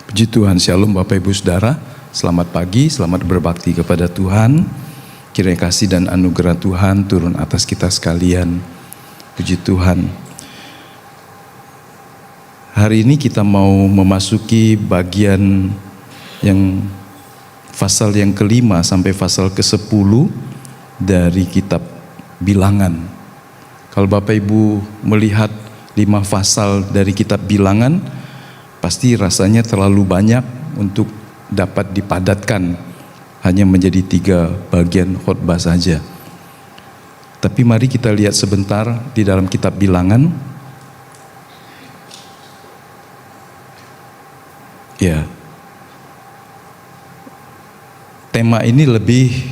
Puji Tuhan, Shalom Bapak Ibu Saudara. Selamat pagi, selamat berbakti kepada Tuhan. Kiranya kasih dan anugerah Tuhan turun atas kita sekalian. Puji Tuhan. Hari ini kita mau memasuki bagian yang pasal yang kelima sampai pasal ke-10 dari kitab Bilangan. Kalau Bapak Ibu melihat 5 pasal dari kitab Bilangan, pasti rasanya terlalu banyak untuk dapat dipadatkan hanya menjadi 3 bagian khotbah saja. Tapi mari kita lihat sebentar di dalam kitab Bilangan. Ya, tema ini lebih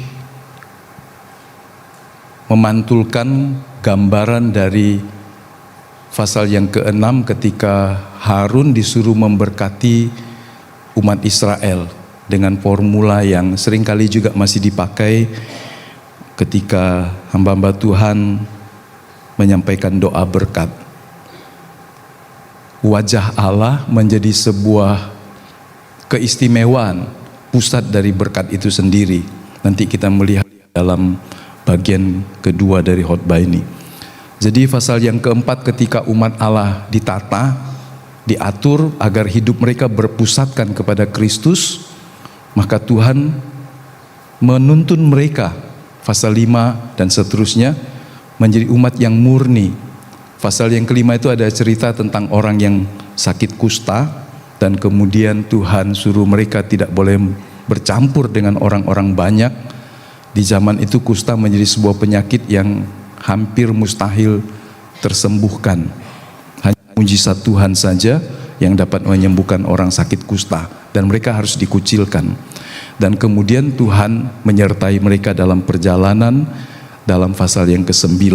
memantulkan gambaran dari pasal yang ke-6 ketika Harun disuruh memberkati umat Israel dengan formula yang seringkali juga masih dipakai ketika hamba-hamba Tuhan menyampaikan doa berkat. Wajah Allah menjadi sebuah keistimewaan, pusat dari berkat itu sendiri. Nanti kita melihat dalam bagian kedua dari khotbah ini. Jadi pasal yang keempat ketika umat Allah ditata, diatur agar hidup mereka berpusatkan kepada Kristus, maka Tuhan menuntun mereka, pasal 5 dan seterusnya, menjadi umat yang murni. Pasal yang kelima itu ada cerita tentang orang yang sakit kusta, dan kemudian Tuhan suruh mereka tidak boleh bercampur dengan orang-orang banyak. Di zaman itu kusta menjadi sebuah penyakit yang hampir mustahil tersembuhkan. Hanya mujizat Tuhan saja yang dapat menyembuhkan orang sakit kusta, dan mereka harus dikucilkan. Dan kemudian Tuhan menyertai mereka dalam perjalanan dalam pasal yang ke-9.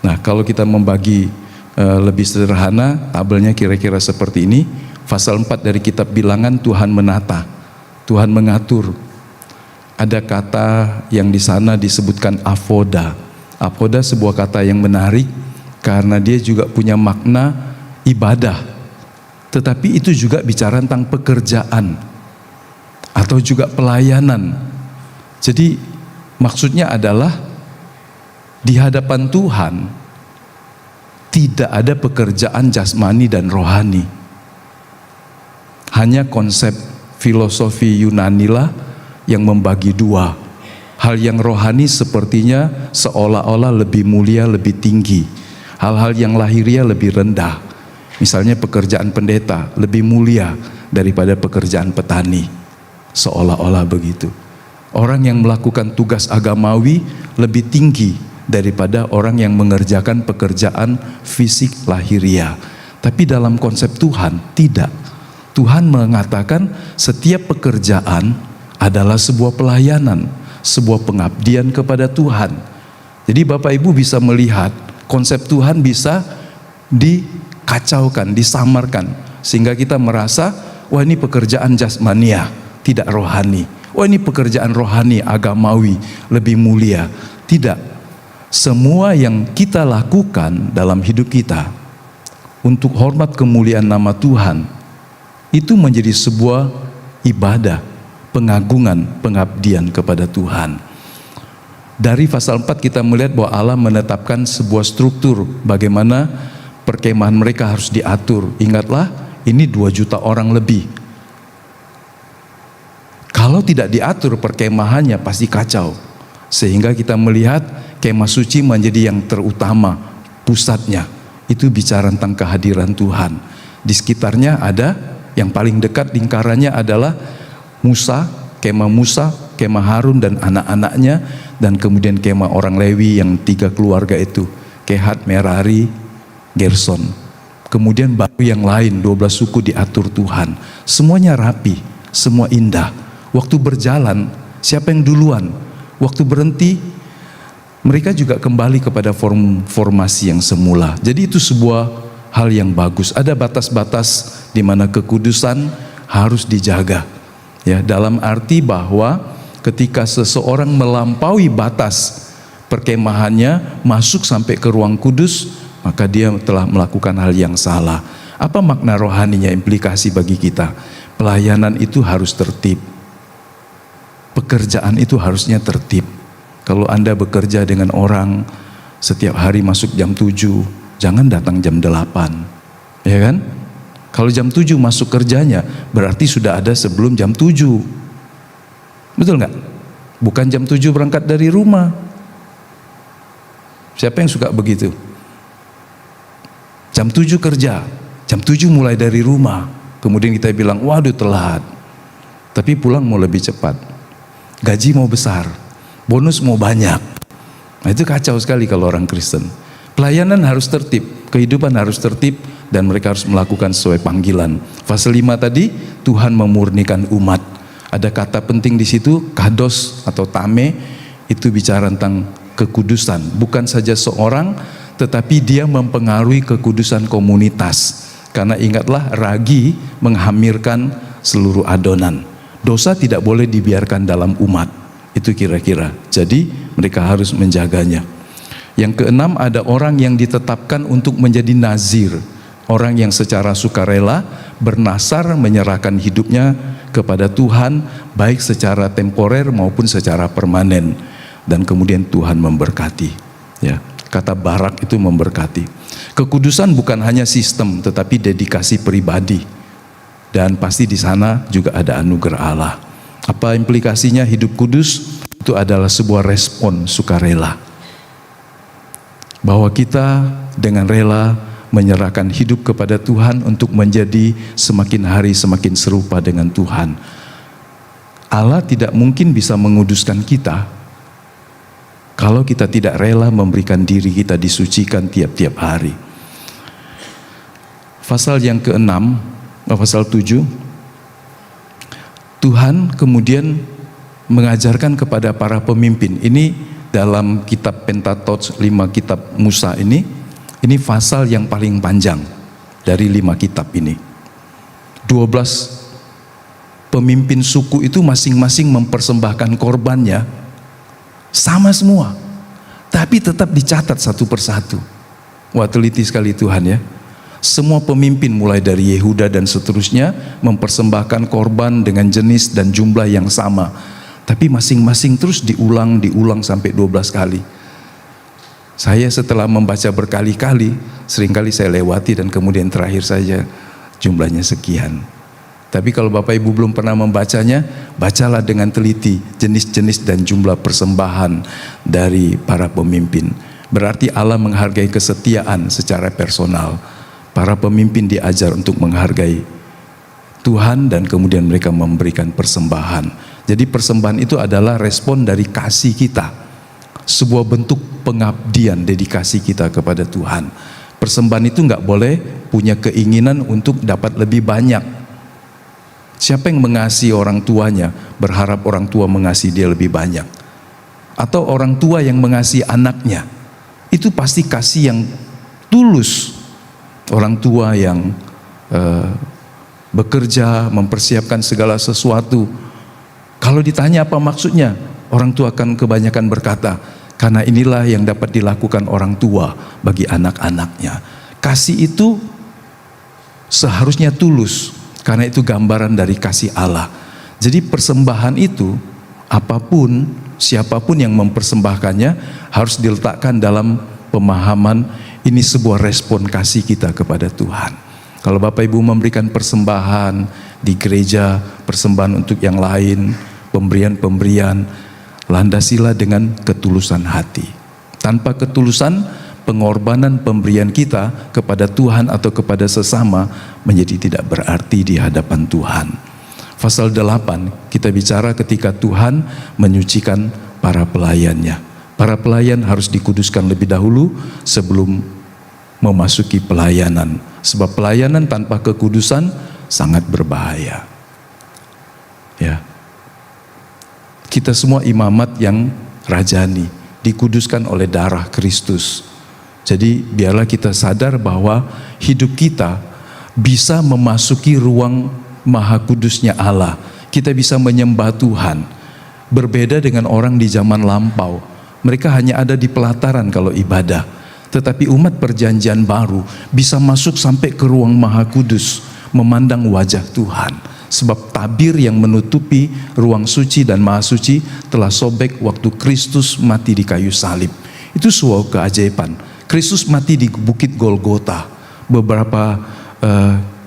Nah, kalau kita membagi lebih sederhana, tabelnya kira-kira seperti ini. Pasal 4 dari kitab Bilangan, Tuhan menata, Tuhan mengatur. Ada kata yang di sana disebutkan avoda. Avoda sebuah kata yang menarik karena dia juga punya makna ibadah. Tetapi itu juga bicara tentang pekerjaan atau juga pelayanan. Jadi maksudnya adalah di hadapan Tuhan tidak ada pekerjaan jasmani dan rohani. Hanya konsep filosofi Yunani lah yang membagi dua. Hal yang rohani sepertinya seolah-olah lebih mulia, lebih tinggi. Hal-hal yang lahiriah lebih rendah. Misalnya pekerjaan pendeta lebih mulia daripada pekerjaan petani. Seolah-olah begitu. Orang yang melakukan tugas agamawi lebih tinggi daripada orang yang mengerjakan pekerjaan fisik lahiriah. Tapi dalam konsep Tuhan tidak. Tuhan mengatakan setiap pekerjaan adalah sebuah pelayanan, sebuah pengabdian kepada Tuhan. Jadi Bapak Ibu bisa melihat konsep Tuhan bisa dikacaukan, disamarkan, sehingga kita merasa, wah ini pekerjaan jasmania, tidak rohani. Wah ini pekerjaan rohani, agamawi, lebih mulia. Tidak. Semua yang kita lakukan dalam hidup kita untuk hormat kemuliaan nama Tuhan, itu menjadi sebuah ibadah, pengagungan, pengabdian kepada Tuhan. Dari pasal 4 kita melihat bahwa Allah menetapkan sebuah struktur bagaimana perkemahan mereka harus diatur. Ingatlah, ini 2 juta orang lebih. Kalau tidak diatur perkemahannya pasti kacau. Sehingga kita melihat kemah suci menjadi yang terutama, pusatnya. Itu bicara tentang kehadiran Tuhan. Di sekitarnya ada yang paling dekat lingkarannya adalah Musa, kemah Harun dan anak-anaknya, dan kemudian kemah orang Lewi yang 3 keluarga itu, Kehat, Merari, Gerson. Kemudian baru yang lain 12 suku diatur Tuhan. Semuanya rapi, semua indah. Waktu berjalan, siapa yang duluan? Waktu berhenti, mereka juga kembali kepada formasi yang semula. Jadi itu sebuah hal yang bagus. Ada batas-batas di mana kekudusan harus dijaga. Ya, dalam arti bahwa ketika seseorang melampaui batas perkemahannya, masuk sampai ke ruang kudus, maka dia telah melakukan hal yang salah. Apa makna rohaninya, implikasi bagi kita? Pelayanan itu harus tertib. Pekerjaan itu harusnya tertib. Kalau Anda bekerja dengan orang setiap hari masuk jam 7, jangan datang jam 8. Ya kan? Kalau jam 7 masuk kerjanya, berarti sudah ada sebelum jam 7. Betul nggak? Bukan jam 7 berangkat dari rumah. Siapa yang suka begitu? Jam 7 kerja, jam 7 mulai dari rumah. Kemudian kita bilang, waduh telat. Tapi pulang mau lebih cepat. Gaji mau besar, bonus mau banyak. Nah, itu kacau sekali kalau orang Kristen. Pelayanan harus tertib, kehidupan harus tertib, dan mereka harus melakukan sesuai panggilan. Fase 5 tadi, Tuhan memurnikan umat. Ada kata penting di situ, kados atau tame, itu bicara tentang kekudusan. Bukan saja seorang, tetapi dia mempengaruhi kekudusan komunitas. Karena ingatlah, ragi menghamirkan seluruh adonan. Dosa tidak boleh dibiarkan dalam umat. Itu kira-kira. Jadi mereka harus menjaganya. Yang keenam, ada orang yang ditetapkan untuk menjadi nazir. Orang yang secara sukarela bernasar menyerahkan hidupnya kepada Tuhan, baik secara temporer maupun secara permanen. Dan kemudian Tuhan memberkati. Ya, kata barak itu memberkati. Kekudusan bukan hanya sistem, tetapi dedikasi pribadi. Dan pasti di sana juga ada anugerah Allah. Apa implikasinya hidup kudus? Itu adalah sebuah respon sukarela. Bahwa kita dengan rela menyerahkan hidup kepada Tuhan untuk menjadi semakin hari semakin serupa dengan Tuhan. Allah tidak mungkin bisa menguduskan kita kalau kita tidak rela memberikan diri kita disucikan tiap-tiap hari. Pasal yang keenam, pasal 7, Tuhan kemudian mengajarkan kepada para pemimpin. Ini dalam kitab Pentateuch, 5 kitab Musa ini pasal yang paling panjang dari 5 kitab ini. 12 pemimpin suku itu masing-masing mempersembahkan korbannya sama semua, tapi tetap dicatat satu persatu. Wah, teliti sekali Tuhan ya. Semua pemimpin mulai dari Yehuda dan seterusnya mempersembahkan korban dengan jenis dan jumlah yang sama, tapi masing-masing terus diulang sampai 12 kali. Saya setelah membaca berkali-kali, seringkali saya lewati dan kemudian terakhir saja jumlahnya sekian. Tapi kalau Bapak Ibu belum pernah membacanya, bacalah dengan teliti jenis-jenis dan jumlah persembahan dari para pemimpin. Berarti Allah menghargai kesetiaan secara personal. Para pemimpin diajar untuk menghargai Tuhan dan kemudian mereka memberikan persembahan. Jadi persembahan itu adalah respon dari kasih kita. Sebuah bentuk pengabdian, dedikasi kita kepada Tuhan. Persembahan itu nggak boleh punya keinginan untuk dapat lebih banyak. Siapa yang mengasihi orang tuanya berharap orang tua mengasihi dia lebih banyak? Atau orang tua yang mengasihi anaknya, itu pasti kasih yang tulus. Orang tua yang bekerja, mempersiapkan segala sesuatu. Kalau ditanya apa maksudnya, orang tua akan kebanyakan berkata, karena inilah yang dapat dilakukan orang tua bagi anak-anaknya. Kasih itu seharusnya tulus, karena itu gambaran dari kasih Allah. Jadi persembahan itu, apapun, siapapun yang mempersembahkannya, harus diletakkan dalam pemahaman ini sebuah respon kasih kita kepada Tuhan. Kalau Bapak Ibu memberikan persembahan di gereja, persembahan untuk yang lain, pemberian-pemberian, landasilah dengan ketulusan hati. Tanpa ketulusan, pengorbanan pemberian kita kepada Tuhan atau kepada sesama menjadi tidak berarti di hadapan Tuhan. Pasal 8 kita bicara ketika Tuhan menyucikan para pelayannya. Para pelayan harus dikuduskan lebih dahulu sebelum memasuki pelayanan. Sebab pelayanan tanpa kekudusan sangat berbahaya. Ya. Kita semua imamat yang rajani, dikuduskan oleh darah Kristus. Jadi biarlah kita sadar bahwa hidup kita bisa memasuki ruang maha kudusnya Allah. Kita bisa menyembah Tuhan. Berbeda dengan orang di zaman lampau. Mereka hanya ada di pelataran kalau ibadah. Tetapi umat perjanjian baru bisa masuk sampai ke ruang maha kudus. memandang wajah Tuhan. Sebab tabir yang menutupi ruang suci dan maha suci telah sobek waktu Kristus mati di kayu salib. Itu suatu keajaiban. Kristus mati di Bukit Golgota, beberapa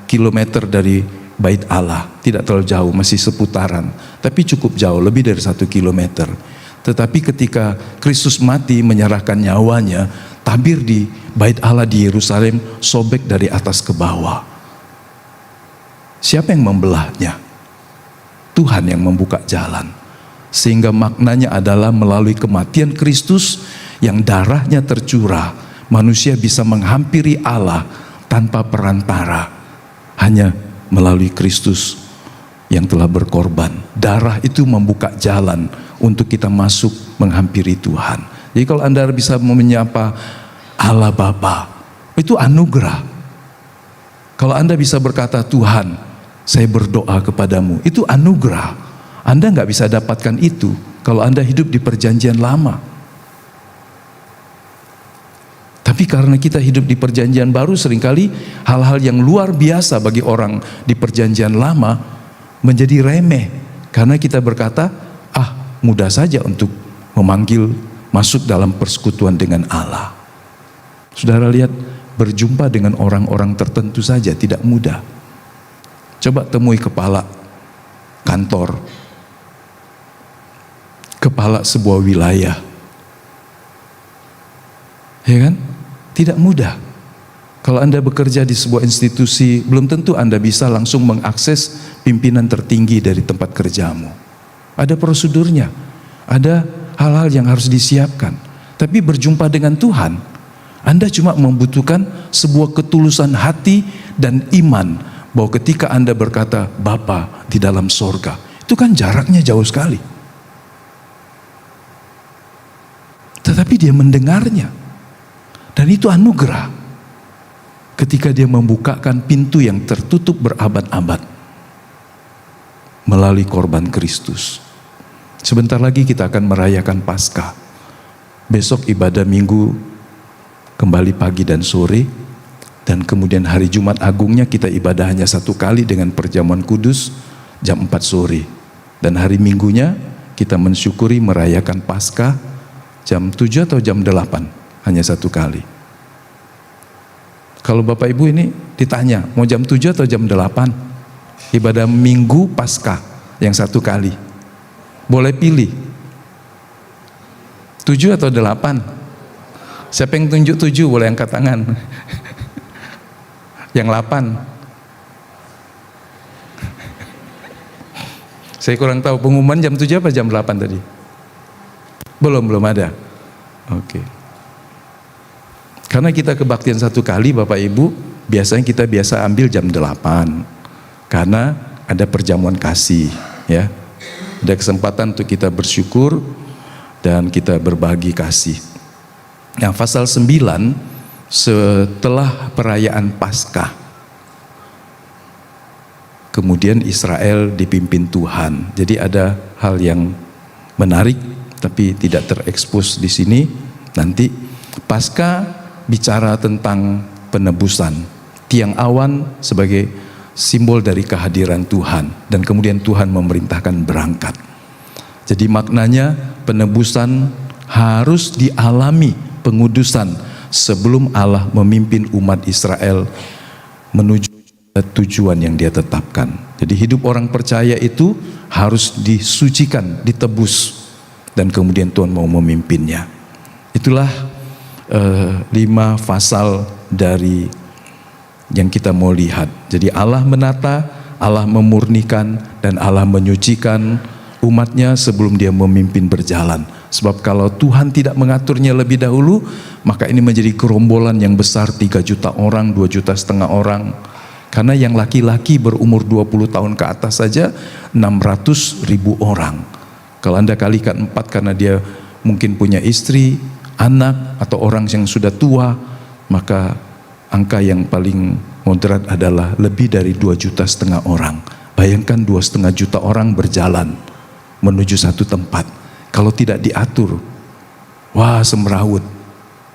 kilometer dari Bait Allah. Tidak terlalu jauh, masih seputaran, tapi cukup jauh, lebih dari 1 kilometer. Tetapi ketika Kristus mati menyerahkan nyawanya, tabir di Bait Allah di Yerusalem sobek dari atas ke bawah. Siapa yang membelahnya? Tuhan yang membuka jalan. Sehingga maknanya adalah melalui kematian Kristus yang darahnya tercurah, manusia bisa menghampiri Allah tanpa perantara, hanya melalui Kristus yang telah berkorban. Darah itu membuka jalan untuk kita masuk menghampiri Tuhan. Jadi kalau Anda bisa menyapa Allah Bapa, itu anugerah. Kalau Anda bisa berkata, Tuhan, saya berdoa kepadamu, itu anugerah. Anda nggak bisa dapatkan itu kalau Anda hidup di perjanjian lama. Tapi karena kita hidup di perjanjian baru, seringkali hal-hal yang luar biasa bagi orang di perjanjian lama menjadi remeh. Karena kita berkata, mudah saja untuk memanggil masuk dalam persekutuan dengan Allah. Saudara lihat, berjumpa dengan orang-orang tertentu saja tidak mudah. Coba temui kepala kantor, kepala sebuah wilayah, ya kan? Tidak mudah. Kalau Anda bekerja di sebuah institusi, belum tentu Anda bisa langsung mengakses pimpinan tertinggi dari tempat kerjamu. Ada prosedurnya, ada hal-hal yang harus disiapkan. Tapi berjumpa dengan Tuhan, Anda cuma membutuhkan sebuah ketulusan hati dan iman bahwa ketika Anda berkata Bapa di dalam sorga, itu kan jaraknya jauh sekali. Tetapi dia mendengarnya. Dan itu anugerah. Ketika dia membukakan pintu yang tertutup berabad-abad melalui korban Kristus. Sebentar lagi kita akan merayakan Paskah. Besok ibadah Minggu kembali pagi dan sore. Dan kemudian hari Jumat Agungnya kita ibadah hanya 1 kali dengan perjamuan kudus jam 4 sore. Dan hari Minggunya kita mensyukuri merayakan Paskah jam 7 atau jam 8. Hanya 1 kali. Kalau Bapak Ibu ini ditanya, mau jam 7 atau jam 8? Ibadah Minggu Paskah yang 1 kali. Boleh pilih. 7 atau 8? Siapa yang tunjuk 7 boleh angkat tangan. Yang 8. Saya kurang tahu pengumuman jam 7 apa jam 8 tadi? Belum ada. Oke. Karena kita kebaktian 1 kali Bapak Ibu, biasanya kita biasa ambil jam 8. Karena ada perjamuan kasih, ya. Ada kesempatan untuk kita bersyukur dan kita berbagi kasih. Nah, pasal 9 setelah perayaan Paskah, kemudian Israel dipimpin Tuhan. Jadi ada hal yang menarik tapi tidak terekspos di sini. Nanti Paskah bicara tentang penebusan. Tiang awan sebagai simbol dari kehadiran Tuhan, dan kemudian Tuhan memerintahkan berangkat. Jadi maknanya penebusan harus dialami, pengudusan sebelum Allah memimpin umat Israel menuju tujuan yang dia tetapkan. Jadi hidup orang percaya itu harus disucikan, ditebus, dan kemudian Tuhan mau memimpinnya. Itulah 5 pasal dari yang kita mau lihat. Jadi Allah menata, Allah memurnikan, dan Allah menyucikan umatnya sebelum dia memimpin berjalan. Sebab kalau Tuhan tidak mengaturnya lebih dahulu, maka ini menjadi gerombolan yang besar, 3 juta orang, 2,5 juta orang. Karena yang laki-laki berumur 20 tahun ke atas saja 600.000 orang. Kalau Anda kalikan 4 karena dia mungkin punya istri, anak, atau orang yang sudah tua, maka angka yang paling moderat adalah lebih dari 2,5 juta orang. Bayangkan 2,5 juta orang berjalan menuju satu tempat. Kalau tidak diatur, wah semrawut,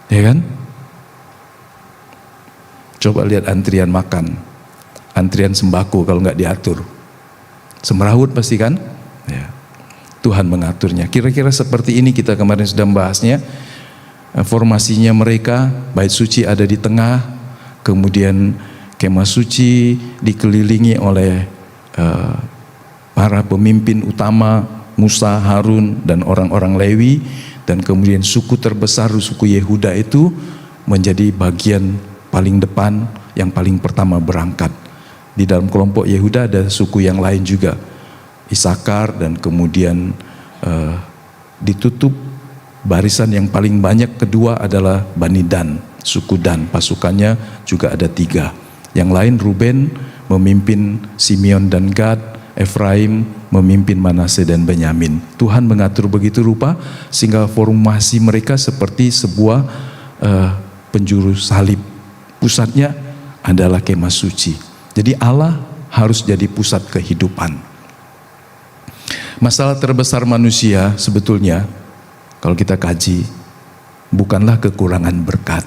ya kan? Coba lihat antrian makan. antrian sembako kalau nggak diatur. Semrawut pasti kan? Ya. Tuhan mengaturnya. Kira-kira seperti ini kita kemarin sudah membahasnya. Formasinya mereka, bait suci ada di tengah, kemudian kemah suci dikelilingi oleh para pemimpin utama, Musa, Harun, dan orang-orang Lewi, dan kemudian suku terbesar, suku Yehuda itu menjadi bagian paling depan yang paling pertama berangkat. Di dalam kelompok Yehuda ada suku yang lain juga, Isakar, dan kemudian ditutup barisan yang paling banyak kedua adalah Bani Dan, suku Dan, pasukannya juga ada 3. Yang lain Ruben memimpin Simeon dan Gad, Efraim memimpin Manase dan Benyamin. Tuhan mengatur begitu rupa sehingga formasi mereka seperti sebuah penjuru salib. Pusatnya adalah kemah suci. Jadi Allah harus jadi pusat kehidupan. Masalah terbesar manusia sebetulnya kalau kita kaji bukanlah kekurangan berkat.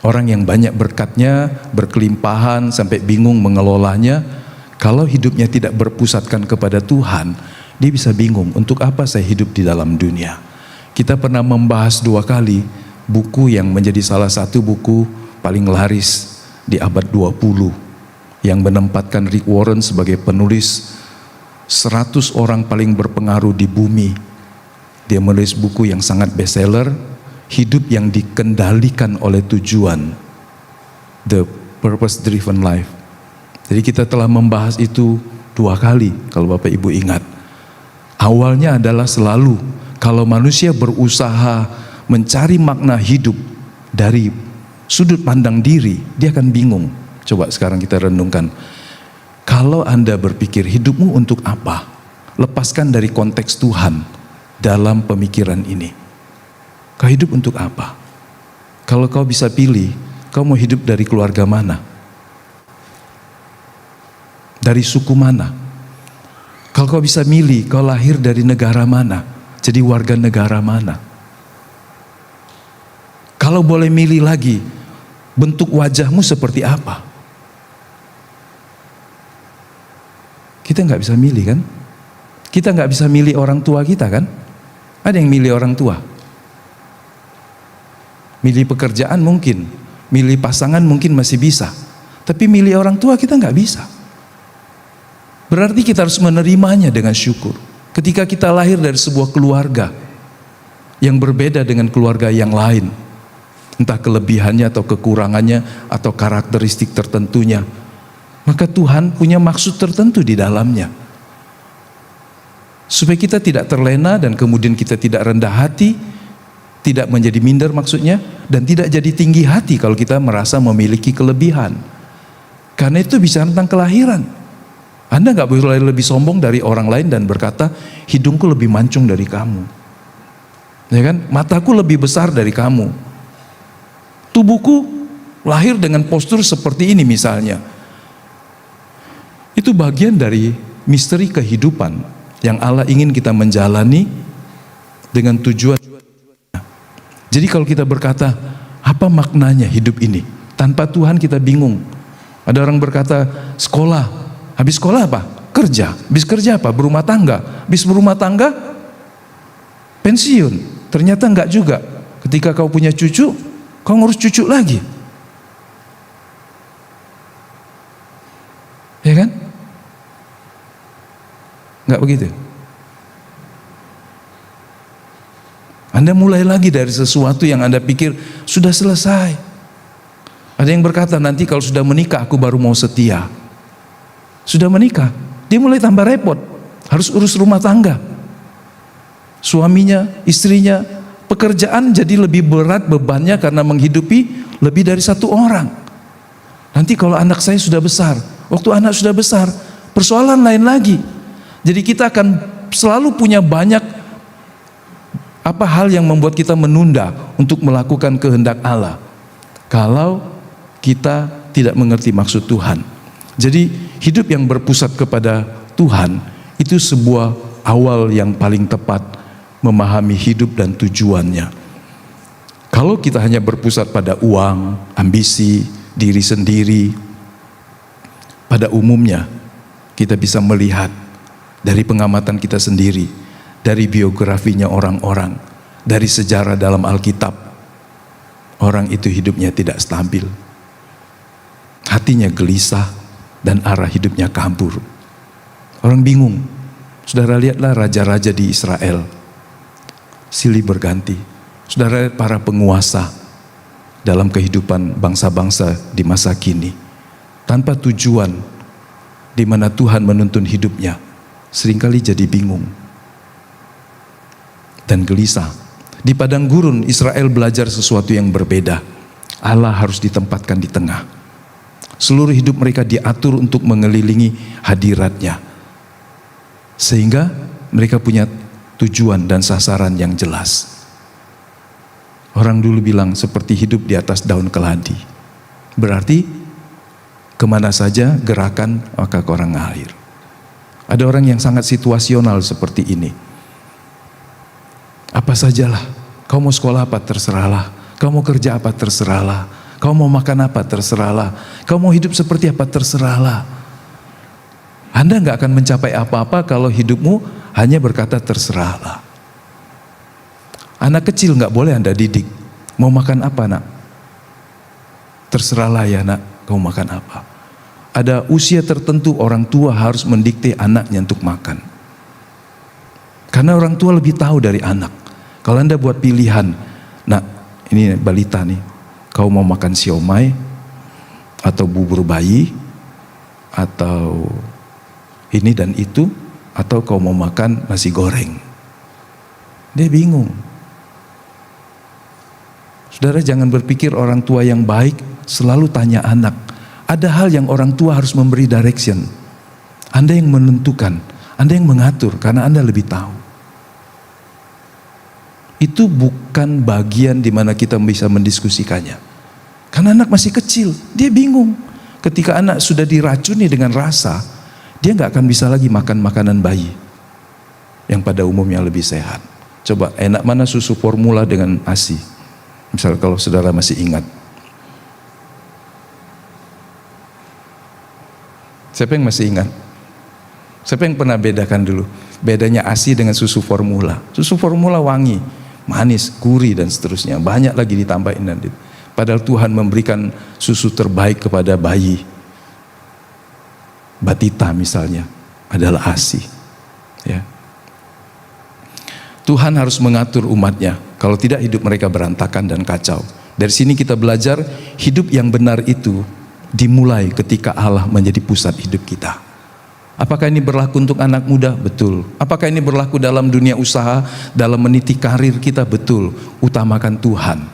Orang yang banyak berkatnya, berkelimpahan sampai bingung mengelolanya, kalau hidupnya tidak berpusatkan kepada Tuhan, dia bisa bingung untuk apa saya hidup di dalam dunia. Kita pernah membahas 2 kali buku yang menjadi salah satu buku paling laris di abad 20 yang menempatkan Rick Warren sebagai penulis 100 orang paling berpengaruh di bumi. Dia menulis buku yang sangat bestseller, hidup yang dikendalikan oleh tujuan, The Purpose Driven Life. Jadi kita telah membahas itu 2 kali kalau Bapak Ibu ingat. Awalnya adalah selalu kalau manusia berusaha mencari makna hidup dari sudut pandang diri, dia akan bingung. Coba sekarang kita renungkan. Kalau Anda berpikir hidupmu untuk apa? Lepaskan dari konteks Tuhan dalam pemikiran ini. Kau hidup untuk apa? Kalau kau bisa pilih, kau mau hidup dari keluarga mana? Dari suku mana? Kalau kau bisa milih, kau lahir dari negara mana? Jadi warga negara mana? Kalau boleh milih lagi, bentuk wajahmu seperti apa? Kita nggak bisa milih kan? Kita nggak bisa milih orang tua kita kan? Ada yang milih orang tua? Milih pekerjaan mungkin, milih pasangan mungkin masih bisa, tapi milih orang tua kita nggak bisa. Berarti kita harus menerimanya dengan syukur. Ketika kita lahir dari sebuah keluarga yang berbeda dengan keluarga yang lain, entah kelebihannya atau kekurangannya atau karakteristik tertentunya, maka Tuhan punya maksud tertentu di dalamnya. Supaya kita tidak terlena dan kemudian kita tidak rendah hati, tidak menjadi minder maksudnya, dan tidak jadi tinggi hati kalau kita merasa memiliki kelebihan. Karena itu bisa tentang kelahiran. Anda gak boleh lebih sombong dari orang lain dan berkata, hidungku lebih mancung dari kamu. Ya kan? Mataku lebih besar dari kamu. Tubuhku lahir dengan postur seperti ini misalnya. Itu bagian dari misteri kehidupan yang Allah ingin kita menjalani dengan tujuan. Jadi kalau kita berkata, apa maknanya hidup ini? Tanpa Tuhan kita bingung. Ada orang berkata, sekolah. Habis sekolah apa? Kerja. Habis kerja apa? Berumah tangga. Habis berumah tangga, pensiun. Ternyata enggak juga. Ketika kau punya cucu, kau ngurus cucu lagi. Ya kan? Enggak begitu? Anda mulai lagi dari sesuatu yang Anda pikir sudah selesai. Ada yang berkata nanti kalau sudah menikah aku baru mau setia. Sudah menikah, dia mulai tambah repot. Harus urus rumah tangga. Suaminya, istrinya, pekerjaan jadi lebih berat bebannya karena menghidupi lebih dari 1 orang. Nanti kalau anak saya sudah besar, waktu anak sudah besar, persoalan lain lagi. Jadi kita akan selalu punya banyak hal yang membuat kita menunda untuk melakukan kehendak Allah kalau kita tidak mengerti maksud Tuhan. Jadi hidup yang berpusat kepada Tuhan itu sebuah awal yang paling tepat memahami hidup dan tujuannya. Kalau kita hanya berpusat pada uang, ambisi, diri sendiri, Pada umumnya kita bisa melihat dari pengamatan kita sendiri, dari biografinya orang-orang, dari sejarah dalam Alkitab, orang itu hidupnya tidak stabil, hatinya gelisah dan arah hidupnya kabur. Orang bingung. Saudara lihatlah raja-raja di Israel, silih berganti. Saudara lihat para penguasa dalam kehidupan bangsa-bangsa di masa kini, tanpa tujuan di mana Tuhan menuntun hidupnya, seringkali jadi bingung dan gelisah. Di padang gurun Israel belajar sesuatu yang berbeda. Allah harus ditempatkan di tengah. Seluruh hidup mereka diatur untuk mengelilingi hadiratnya, sehingga mereka punya tujuan dan sasaran yang jelas. Orang dulu bilang seperti hidup di atas daun keladi. Berarti kemana saja gerakan maka orang ngalir. Ada orang yang sangat situasional seperti ini. Apa sajalah, kau mau sekolah apa terserahlah, kau mau kerja apa terserahlah, kau mau makan apa terserahlah, kau mau hidup seperti apa terserahlah. Anda nggak akan mencapai apa-apa kalau hidupmu hanya berkata terserahlah. Anak kecil nggak boleh Anda didik. Mau makan apa nak? Terserahlah ya nak, kau makan apa. Ada usia tertentu orang tua harus mendikte anaknya untuk makan. Karena orang tua lebih tahu dari anak. Kalau Anda buat pilihan, nak ini balita nih, kau mau makan siomay, atau bubur bayi, atau ini dan itu, atau kau mau makan nasi goreng. Dia bingung. Saudara jangan berpikir orang tua yang baik selalu tanya anak. Ada hal yang orang tua harus memberi direction. Anda yang menentukan, Anda yang mengatur karena Anda lebih tahu. Itu bukan bagian di mana kita bisa mendiskusikannya. Karena anak masih kecil, dia bingung. Ketika anak sudah diracuni dengan rasa, dia nggak akan bisa lagi makan makanan bayi yang pada umumnya lebih sehat. Coba enak mana susu formula dengan ASI? Misal kalau saudara masih ingat. Siapa yang masih ingat? Siapa yang pernah bedakan dulu? Bedanya ASI dengan susu formula. Susu formula wangi, manis, gurih dan seterusnya. Banyak lagi ditambahin nanti. Padahal Tuhan memberikan susu terbaik kepada bayi. Batita misalnya adalah ASI. Ya. Tuhan harus mengatur umatnya. Kalau tidak hidup mereka berantakan dan kacau. Dari sini kita belajar hidup yang benar itu dimulai ketika Allah menjadi pusat hidup kita. Apakah ini berlaku untuk anak muda? Betul. Apakah ini berlaku dalam dunia usaha, dalam meniti karir kita? Betul. Utamakan Tuhan.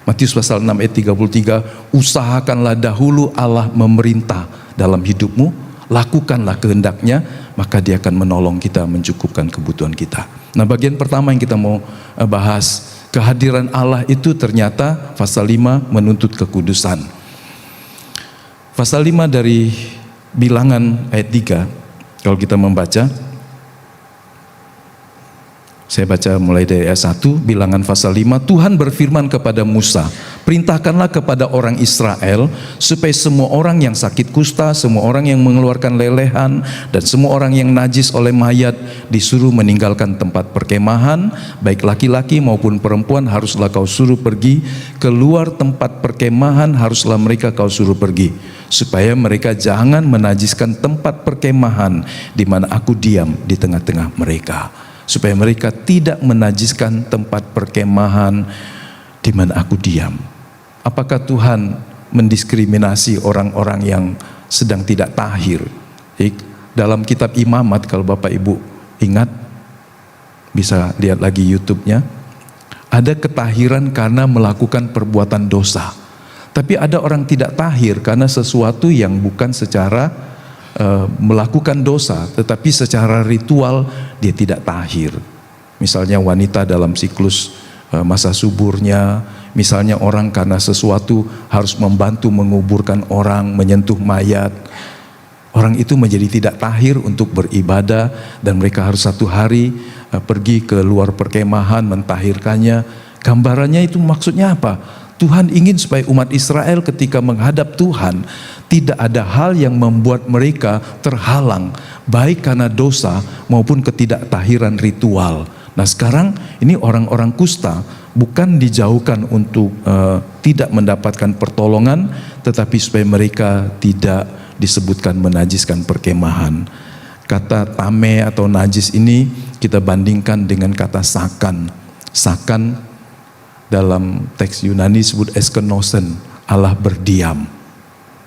Matius pasal 6 ayat 33, usahakanlah dahulu Allah memerintah dalam hidupmu, lakukanlah kehendaknya, maka dia akan menolong kita mencukupkan kebutuhan kita. Nah, bagian pertama yang kita mau bahas, kehadiran Allah itu ternyata pasal 5 menuntut kekudusan. Pasal 5 dari Bilangan ayat 3, kalau kita membaca, saya baca mulai dari ayat 1, Bilangan pasal 5, Tuhan berfirman kepada Musa, perintahkanlah kepada orang Israel supaya semua orang yang sakit kusta, semua orang yang mengeluarkan lelehan, dan semua orang yang najis oleh mayat disuruh meninggalkan tempat perkemahan, baik laki-laki maupun perempuan haruslah kau suruh pergi, keluar tempat perkemahan haruslah mereka kau suruh pergi, supaya mereka jangan menajiskan tempat perkemahan di mana aku diam di tengah-tengah mereka. Supaya mereka tidak menajiskan tempat perkemahan di mana aku diam. Apakah Tuhan mendiskriminasi orang-orang yang sedang tidak tahir? Dalam kitab Imamat, kalau Bapak Ibu ingat, bisa lihat lagi YouTube-nya, ada ketahiran karena melakukan perbuatan dosa. Tapi ada orang tidak tahir karena sesuatu yang bukan secara melakukan dosa, tetapi secara ritual dia tidak tahir. Misalnya wanita dalam siklus masa suburnya, misalnya orang karena sesuatu harus membantu menguburkan orang, menyentuh mayat. Orang itu menjadi tidak tahir untuk beribadah dan mereka harus 1 hari pergi ke luar perkemahan mentahirkannya. Gambarannya itu maksudnya apa? Tuhan ingin supaya umat Israel ketika menghadap Tuhan tidak ada hal yang membuat mereka terhalang, baik karena dosa maupun ketidaktahiran ritual. Nah sekarang ini orang-orang kusta bukan dijauhkan untuk tidak mendapatkan pertolongan, tetapi supaya mereka tidak disebutkan menajiskan perkemahan. Kata tame atau najis ini kita bandingkan dengan kata sakan. Sakan dalam teks Yunani disebut eskenosen, Allah berdiam.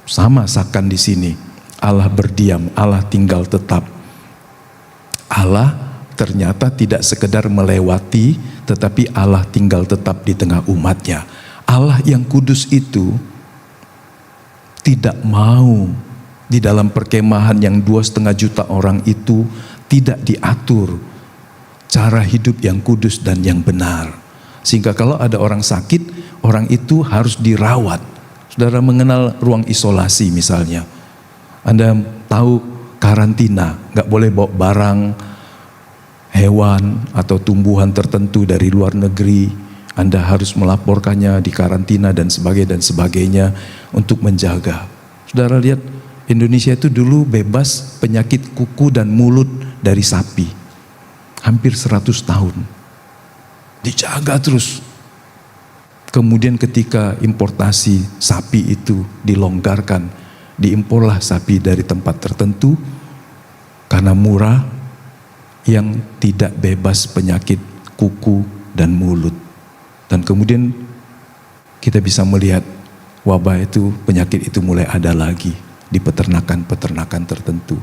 Sama sakan di sini, Allah berdiam, Allah tinggal tetap. Allah ternyata tidak sekedar melewati, tetapi Allah tinggal tetap di tengah umatnya. Allah yang kudus itu tidak mau di dalam perkemahan yang 2,5 juta orang itu tidak diatur cara hidup yang kudus dan yang benar. Sehingga kalau ada orang sakit, orang itu harus dirawat. Saudara mengenal ruang isolasi misalnya. Anda tahu karantina, nggak boleh bawa barang, hewan atau tumbuhan tertentu dari luar negeri. Anda harus melaporkannya di karantina dan sebagainya untuk menjaga. Saudara lihat, Indonesia itu dulu bebas penyakit kuku dan mulut dari sapi. Hampir 100 tahun. Dijaga terus. Kemudian ketika importasi sapi itu dilonggarkan, diimporlah sapi dari tempat tertentu karena murah yang tidak bebas penyakit kuku dan mulut. Dan kemudian kita bisa melihat wabah itu, penyakit itu mulai ada lagi di peternakan-peternakan tertentu.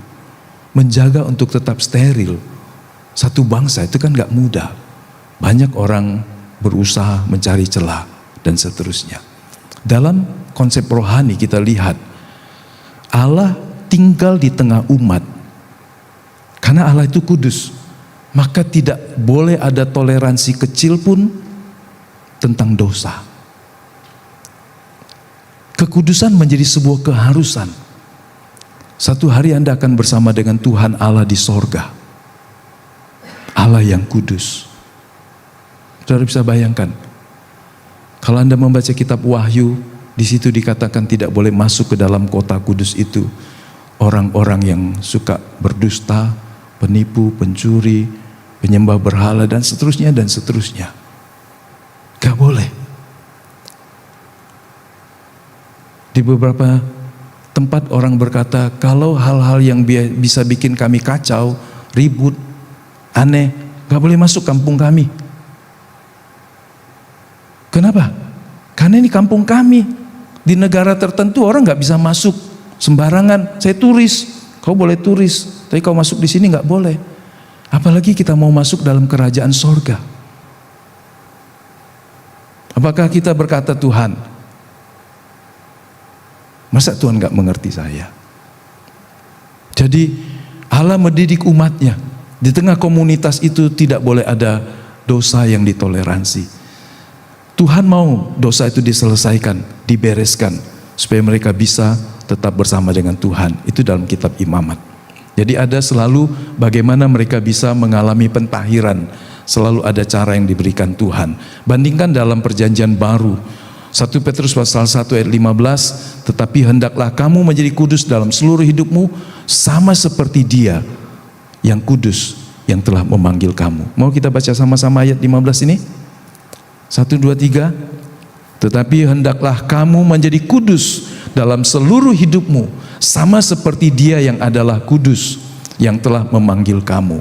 Menjaga untuk tetap steril satu bangsa itu kan gak mudah. Banyak orang berusaha mencari celah dan seterusnya. Dalam konsep rohani kita lihat Allah tinggal di tengah umat. Karena Allah itu kudus, maka tidak boleh ada toleransi kecil pun tentang dosa. Kekudusan menjadi sebuah keharusan. Satu hari Anda akan bersama dengan Tuhan Allah di sorga. Allah yang kudus. Saudara bisa bayangkan, kalau Anda membaca kitab Wahyu, di situ dikatakan tidak boleh masuk ke dalam kota kudus itu orang-orang yang suka berdusta, penipu, pencuri, penyembah berhala dan seterusnya dan seterusnya. Gak boleh. Di beberapa tempat orang berkata, kalau hal-hal yang bisa bikin kami kacau, ribut, aneh, gak boleh masuk kampung kami. Kenapa? Karena ini kampung kami. Di negara tertentu orang nggak bisa masuk sembarangan. Saya turis, kau boleh turis, tapi kau masuk di sini nggak boleh. Apalagi kita mau masuk dalam kerajaan sorga. Apakah kita berkata Tuhan, masa Tuhan nggak mengerti saya? Jadi Allah mendidik umatnya. Di tengah komunitas itu tidak boleh ada dosa yang ditoleransi. Tuhan mau dosa itu diselesaikan, dibereskan, supaya mereka bisa tetap bersama dengan Tuhan. Itu dalam kitab Imamat. Jadi ada selalu bagaimana mereka bisa mengalami pentahiran. Selalu ada cara yang diberikan Tuhan. Bandingkan dalam perjanjian baru. 1 Petrus pasal 1 ayat 15, tetapi hendaklah kamu menjadi kudus dalam seluruh hidupmu, sama seperti Dia yang kudus yang telah memanggil kamu. Mau kita baca sama-sama ayat 15 ini? 1, 2, 3. Tetapi hendaklah kamu menjadi kudus dalam seluruh hidupmu, sama seperti Dia yang adalah kudus yang telah memanggil kamu.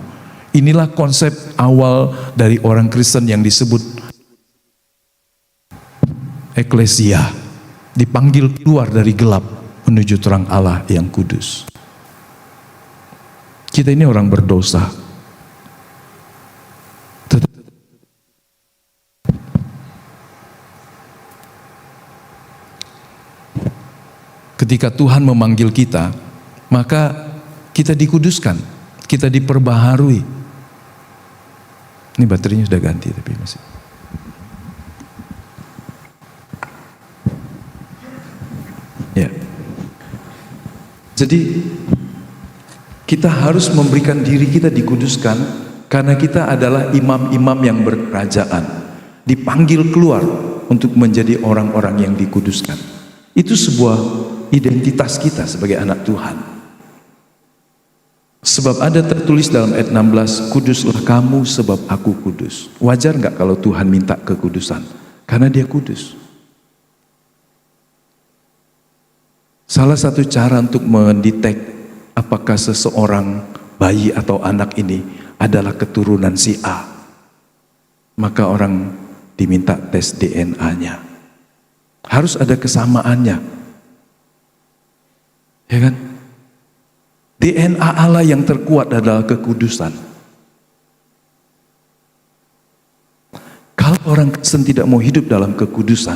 Inilah konsep awal dari orang Kristen yang disebut eklesia, dipanggil keluar dari gelap menuju terang Allah yang kudus. Kita ini orang berdosa. Ketika Tuhan memanggil kita, maka kita dikuduskan, kita diperbaharui. Ini baterainya sudah ganti tapi masih. Ya. Jadi kita harus memberikan diri kita dikuduskan karena kita adalah imam-imam yang berkerajaan, dipanggil keluar untuk menjadi orang-orang yang dikuduskan. Itu sebuah identitas kita sebagai anak Tuhan. Sebab ada tertulis dalam ayat 16, kuduslah kamu sebab aku kudus. Wajar nggak kalau Tuhan minta kekudusan? Karena dia kudus. Salah satu cara untuk mendetek apakah seseorang, bayi atau anak ini adalah keturunan si A, maka orang diminta tes DNA-nya. Harus ada kesamaannya, ya kan? DNA Allah yang terkuat adalah kekudusan. Kalau orang Kristen tidak mau hidup dalam kekudusan,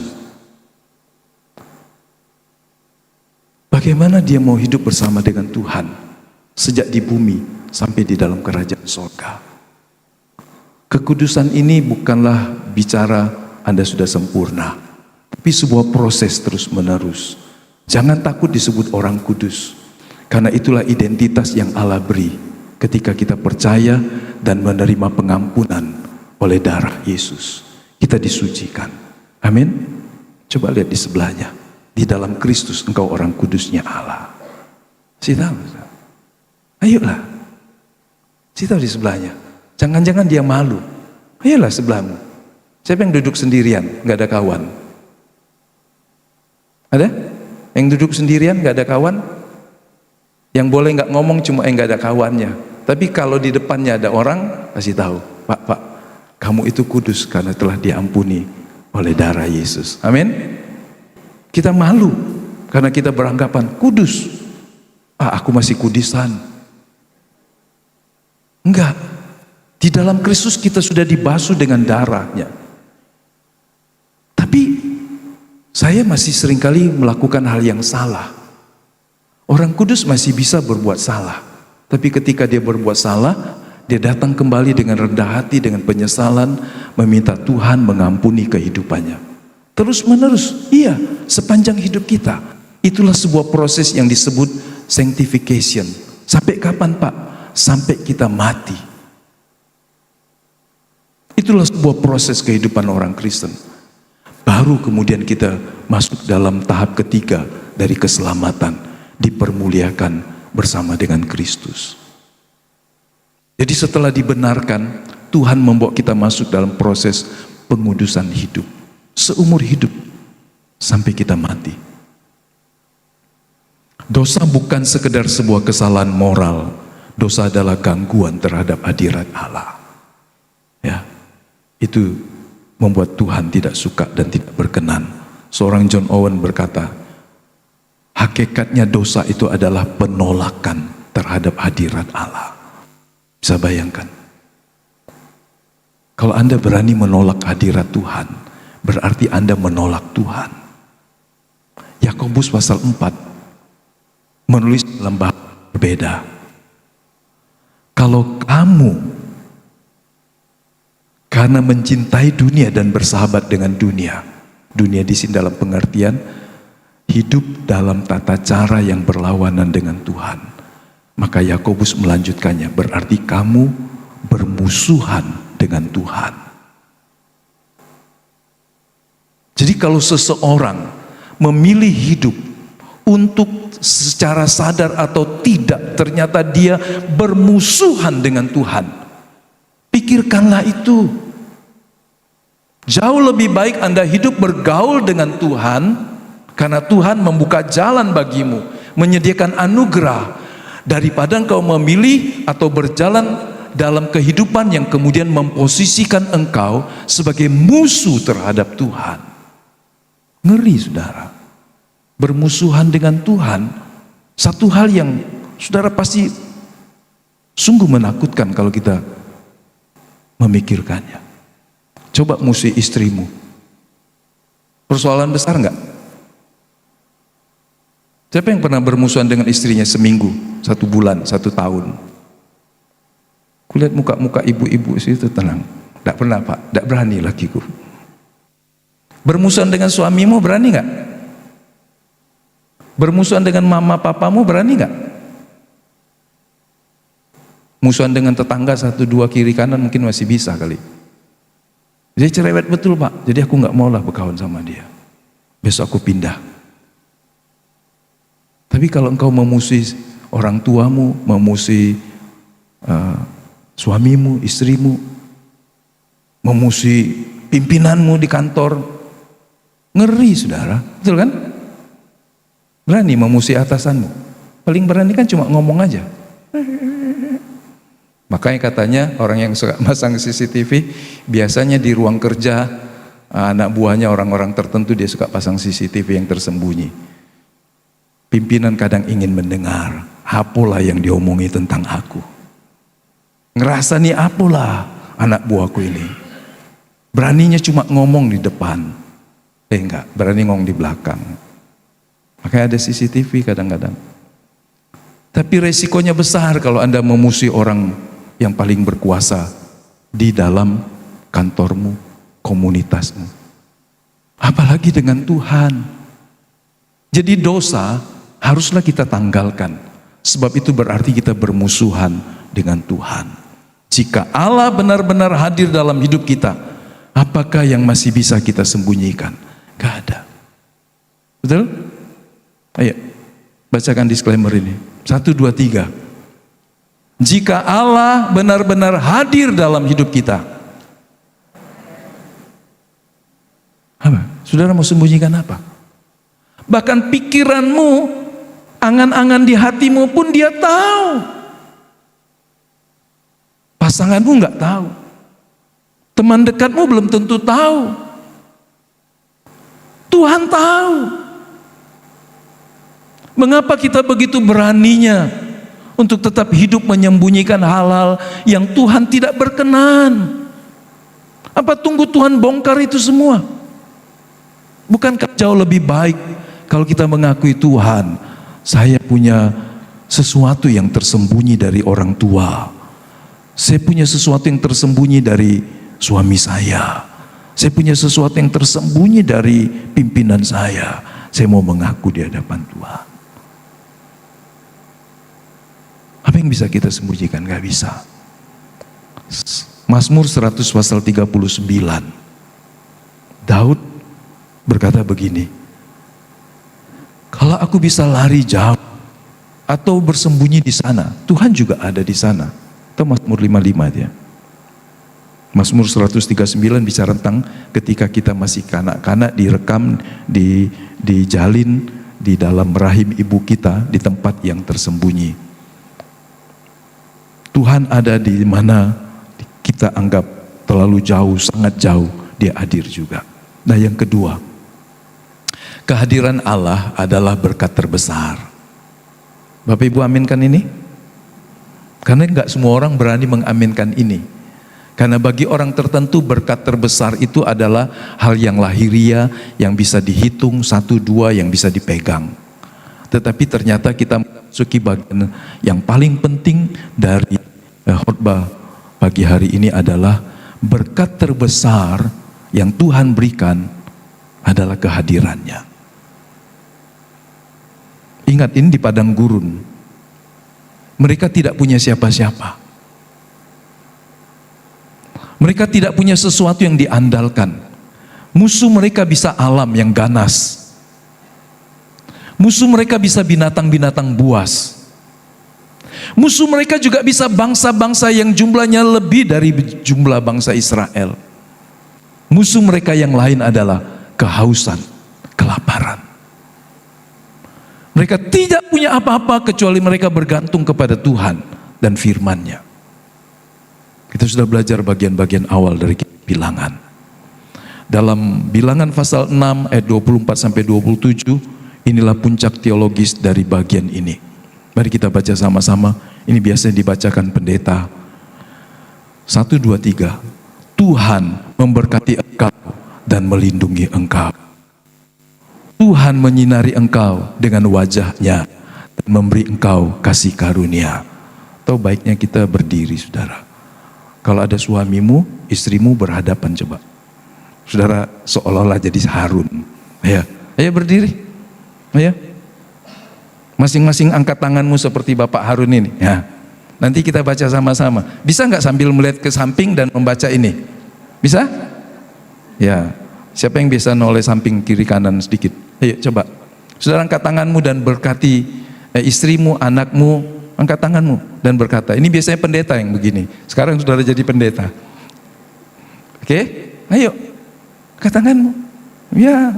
bagaimana dia mau hidup bersama dengan Tuhan sejak di bumi sampai di dalam kerajaan surga? Kekudusan ini bukanlah bicara Anda sudah sempurna, tapi sebuah proses terus menerus. Jangan takut disebut orang kudus, karena itulah identitas yang Allah beri ketika kita percaya dan menerima pengampunan oleh darah Yesus. Kita disucikan. Amin. Coba lihat di sebelahnya. Di dalam Kristus engkau orang kudusnya Allah. Si tahu? Ayolah. Si tahu di sebelahnya. Jangan-jangan dia malu. Ayolah sebelahmu. Siapa yang duduk sendirian, nggak ada kawan? Ada? Yang duduk sendirian, nggak ada kawan? Yang boleh nggak ngomong cuma yang nggak ada kawannya. Tapi kalau di depannya ada orang, kasih tahu, Pak, kamu itu kudus karena telah diampuni oleh darah Yesus. Amin. Kita malu karena kita beranggapan kudus. Aku masih kudusan. Enggak. Di dalam Kristus kita sudah dibasuh dengan darahnya. Tapi saya masih seringkali melakukan hal yang salah. Orang kudus masih bisa berbuat salah. Tapi ketika dia berbuat salah, dia datang kembali dengan rendah hati, dengan penyesalan, meminta Tuhan mengampuni kehidupannya. Terus menerus, iya, sepanjang hidup kita. Itulah sebuah proses yang disebut sanctification. Sampai kapan, Pak? Sampai kita mati. Itulah sebuah proses kehidupan orang Kristen. Baru kemudian kita masuk dalam tahap ketiga dari keselamatan, dipermuliakan bersama dengan Kristus. Jadi setelah dibenarkan, Tuhan membawa kita masuk dalam proses pengudusan hidup. Seumur hidup sampai kita mati. Dosa bukan sekedar sebuah kesalahan moral. Dosa adalah gangguan terhadap hadirat Allah. Ya, itu membuat Tuhan tidak suka dan tidak berkenan. Seorang John Owen berkata, hakikatnya dosa itu adalah penolakan terhadap hadirat Allah. Bisa bayangkan? Kalau Anda berani menolak hadirat Tuhan, berarti Anda menolak Tuhan. Yakobus pasal 4 menulis dalam bahasa berbeda. Kalau kamu karena mencintai dunia dan bersahabat dengan dunia, dunia di sini dalam pengertian hidup dalam tata cara yang berlawanan dengan Tuhan, maka Yakobus melanjutkannya, berarti kamu bermusuhan dengan Tuhan. Jadi kalau seseorang memilih hidup untuk secara sadar atau tidak, ternyata dia bermusuhan dengan Tuhan, pikirkanlah itu. Jauh lebih baik Anda hidup bergaul dengan Tuhan, karena Tuhan membuka jalan bagimu, menyediakan anugerah, daripada engkau memilih atau berjalan dalam kehidupan yang kemudian memposisikan engkau sebagai musuh terhadap Tuhan. Ngeri, saudara. Bermusuhan dengan Tuhan, satu hal yang saudara pasti sungguh menakutkan kalau kita memikirkannya. Coba musuh istrimu. Persoalan besar enggak? Siapa yang pernah bermusuhan dengan istrinya seminggu, 1 bulan, 1 tahun? Kulihat muka-muka ibu-ibu situ tenang. Tidak pernah, Pak, tidak berani lakiku. Bermusuhan dengan suamimu berani enggak? Bermusuhan dengan mama papamu berani enggak? Musuhan dengan tetangga 1, 2 kiri kanan mungkin masih bisa kali. Dia cerewet betul Pak, jadi aku nggak maulah berkawan sama dia. Besok aku pindah. Tapi kalau engkau memusuhi orang tuamu, memusuhi suamimu, istrimu, memusuhi pimpinanmu di kantor, ngeri saudara, betul kan? Berani memusuhi atasanmu. Paling berani kan cuma ngomong aja. Makanya katanya orang yang suka masang CCTV biasanya di ruang kerja anak buahnya orang-orang tertentu dia suka pasang CCTV yang tersembunyi. Pimpinan kadang ingin mendengar apalah yang diomongi tentang aku. Ngerasa nih apalah anak buahku ini. Beraninya cuma ngomong di depan. Enggak, berani ngomong di belakang. Makanya ada CCTV kadang-kadang. Tapi resikonya besar kalau Anda memusuhi orang yang paling berkuasa di dalam kantormu, komunitasmu. Apalagi dengan Tuhan. Jadi dosa haruslah kita tanggalkan. Sebab itu berarti kita bermusuhan dengan Tuhan. Jika Allah benar-benar hadir dalam hidup kita, apakah yang masih bisa kita sembunyikan? Gak ada. Betul? Ayo, bacakan disclaimer ini. 1, 2, 3. Jika Allah benar-benar hadir dalam hidup kita, apa? Saudara mau sembunyikan apa? Bahkan pikiranmu, angan-angan di hatimu pun dia tahu. Pasanganmu nggak tahu. Teman dekatmu belum tentu tahu. Tuhan tahu. Mengapa kita begitu beraninya untuk tetap hidup menyembunyikan hal-hal yang Tuhan tidak berkenan? Apa tunggu Tuhan bongkar itu semua? Bukankah jauh lebih baik kalau kita mengakui Tuhan, saya punya sesuatu yang tersembunyi dari orang tua. Saya punya sesuatu yang tersembunyi dari suami saya. Saya punya sesuatu yang tersembunyi dari pimpinan saya. Saya mau mengaku di hadapan Tuhan. Apa yang bisa kita sembunyikan? Gak bisa. Mazmur 100 pasal 39. Daud berkata begini, kalau aku bisa lari jauh atau bersembunyi di sana, Tuhan juga ada di sana. Itu Mazmur 55 dia. Mazmur 139 bicara tentang ketika kita masih kanak-kanak direkam, dijalin di dalam rahim ibu kita di tempat yang tersembunyi. Tuhan ada di mana kita anggap terlalu jauh, sangat jauh, dia hadir juga. Nah yang kedua, kehadiran Allah adalah berkat terbesar. Bapak Ibu aminkan ini? Karena enggak semua orang berani mengaminkan ini. Karena bagi orang tertentu berkat terbesar itu adalah hal yang lahiriah, yang bisa dihitung, 1, 2 yang bisa dipegang. Tetapi ternyata kita memasuki bagian yang paling penting dari khotbah pagi hari ini adalah berkat terbesar yang Tuhan berikan adalah kehadirannya. Ingat ini di padang gurun. Mereka tidak punya siapa-siapa. Mereka tidak punya sesuatu yang diandalkan. Musuh mereka bisa alam yang ganas. Musuh mereka bisa binatang-binatang buas. Musuh mereka juga bisa bangsa-bangsa yang jumlahnya lebih dari jumlah bangsa Israel. Musuh mereka yang lain adalah kehausan, kelaparan. Mereka tidak punya apa-apa kecuali mereka bergantung kepada Tuhan dan firman-Nya. Kita sudah belajar bagian-bagian awal dari bilangan. Dalam bilangan pasal 6 ayat 24 sampai 27, inilah puncak teologis dari bagian ini. Mari kita baca sama-sama. Ini biasanya dibacakan pendeta. 1, 2, 3. Tuhan memberkati engkau dan melindungi engkau. Tuhan menyinari engkau dengan wajah-Nya dan memberi engkau kasih karunia. Atau baiknya kita berdiri, saudara. Kalau ada suamimu, istrimu berhadapan, coba. Saudara seolah-olah jadi Harun. Ayo berdiri. Ayo. Masing-masing angkat tanganmu seperti Bapak Harun ini. Ya. Nanti kita baca sama-sama. Bisa nggak sambil melihat ke samping dan membaca ini? Bisa? Ya, siapa yang bisa noleh samping kiri kanan sedikit? Ayo coba. Saudara angkat tanganmu dan berkati istrimu, anakmu, angkat tanganmu dan berkata. Ini biasanya pendeta yang begini. Sekarang saudara jadi pendeta. Oke? Ayo, angkat tanganmu. Ya,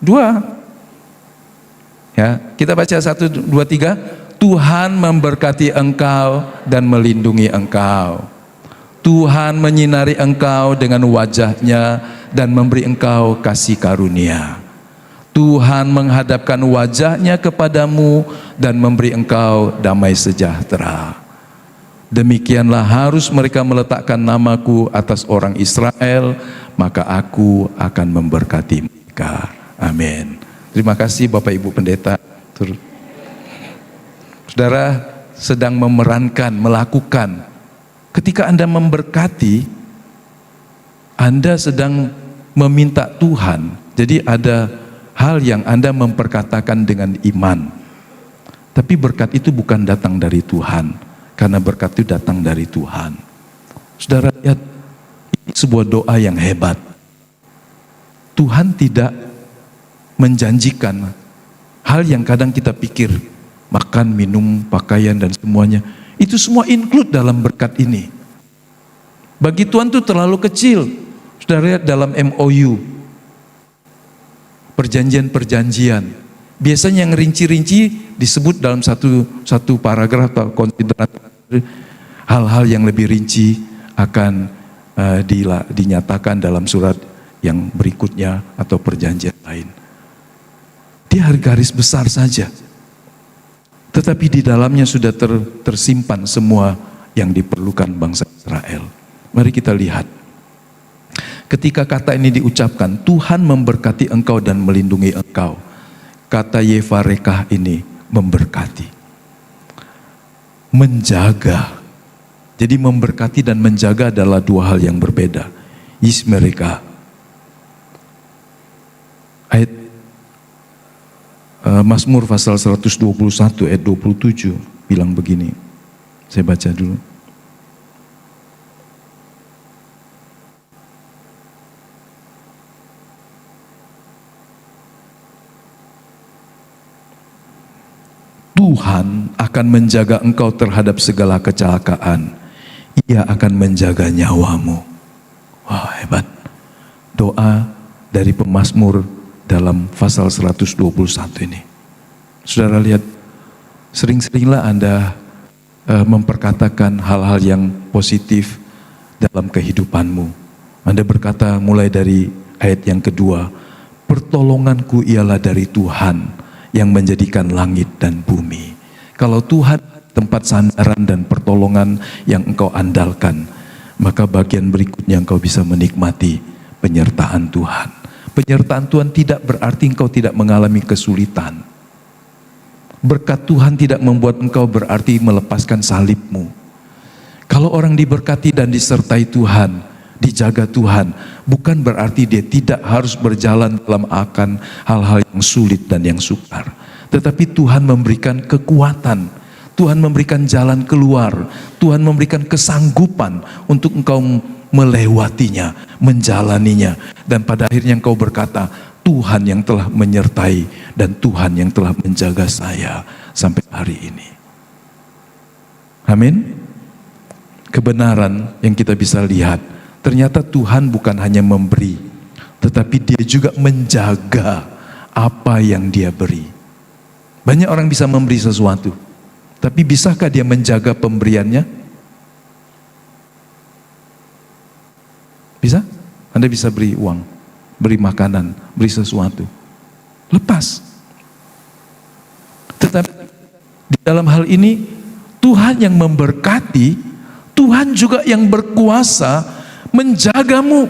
2. Ya, kita baca 1, 2, 3. Tuhan memberkati engkau dan melindungi engkau. Tuhan menyinari engkau dengan wajahnya dan memberi engkau kasih karunia. Tuhan menghadapkan wajahnya kepadamu dan memberi engkau damai sejahtera. Demikianlah harus mereka meletakkan namaku atas orang Israel, maka aku akan memberkati mereka. Amin. Terima kasih Bapak Ibu Pendeta. Saudara sedang memerankan, melakukan. Ketika Anda memberkati, Anda sedang meminta Tuhan. Jadi ada hal yang Anda memperkatakan dengan iman. Tapi berkat itu bukan datang dari Tuhan, karena berkat itu datang dari Tuhan. Saudara lihat, ini sebuah doa yang hebat. Tuhan tidak menjanjikan hal yang kadang kita pikir, makan, minum, pakaian dan semuanya. Itu semua include dalam berkat ini. Bagi Tuhan itu terlalu kecil. Saudara lihat dalam MOU, perjanjian-perjanjian. Biasanya yang rinci-rinci disebut dalam satu paragraf atau konsideran. Hal-hal yang lebih rinci akan dinyatakan dalam surat yang berikutnya atau perjanjian lain. Dia garis besar saja. Tetapi di dalamnya sudah tersimpan semua yang diperlukan bangsa Israel. Mari kita lihat. Ketika kata ini diucapkan, Tuhan memberkati engkau dan melindungi engkau. Kata Yevarekah ini memberkati. Menjaga. Jadi memberkati dan menjaga adalah dua hal yang berbeda. Yismereka. Ayat Mazmur pasal 121 ayat 27 bilang begini. Saya baca dulu. Tuhan akan menjaga engkau terhadap segala kecelakaan. Ia akan menjaga nyawamu. Wah, hebat. Doa dari pemazmur dalam pasal 121 ini. Saudara lihat, sering-seringlah Anda memperkatakan hal-hal yang positif dalam kehidupanmu. Anda berkata mulai dari ayat yang kedua, pertolonganku ialah dari Tuhan yang menjadikan langit dan bumi. Kalau Tuhan tempat sandaran dan pertolongan yang engkau andalkan, maka bagian berikutnya engkau bisa menikmati penyertaan Tuhan. Penyertaan Tuhan tidak berarti engkau tidak mengalami kesulitan. Berkat Tuhan tidak membuat engkau berarti melepaskan salibmu. Kalau orang diberkati dan disertai Tuhan, dijaga Tuhan, bukan berarti dia tidak harus berjalan dalam akan hal-hal yang sulit dan yang sukar. Tetapi Tuhan memberikan kekuatan, Tuhan memberikan jalan keluar, Tuhan memberikan kesanggupan untuk engkau melewatinya, menjalaninya, dan pada akhirnya engkau berkata, Tuhan yang telah menyertai dan Tuhan yang telah menjaga saya sampai hari ini. Amin. Kebenaran yang kita bisa lihat, ternyata Tuhan bukan hanya memberi, tetapi Dia juga menjaga apa yang Dia beri. Banyak orang bisa memberi sesuatu, tapi bisakah dia menjaga pemberiannya? Bisa? Anda bisa beri uang, beri makanan, beri sesuatu. Lepas. Tetapi di dalam hal ini, Tuhan yang memberkati, Tuhan juga yang berkuasa menjagamu,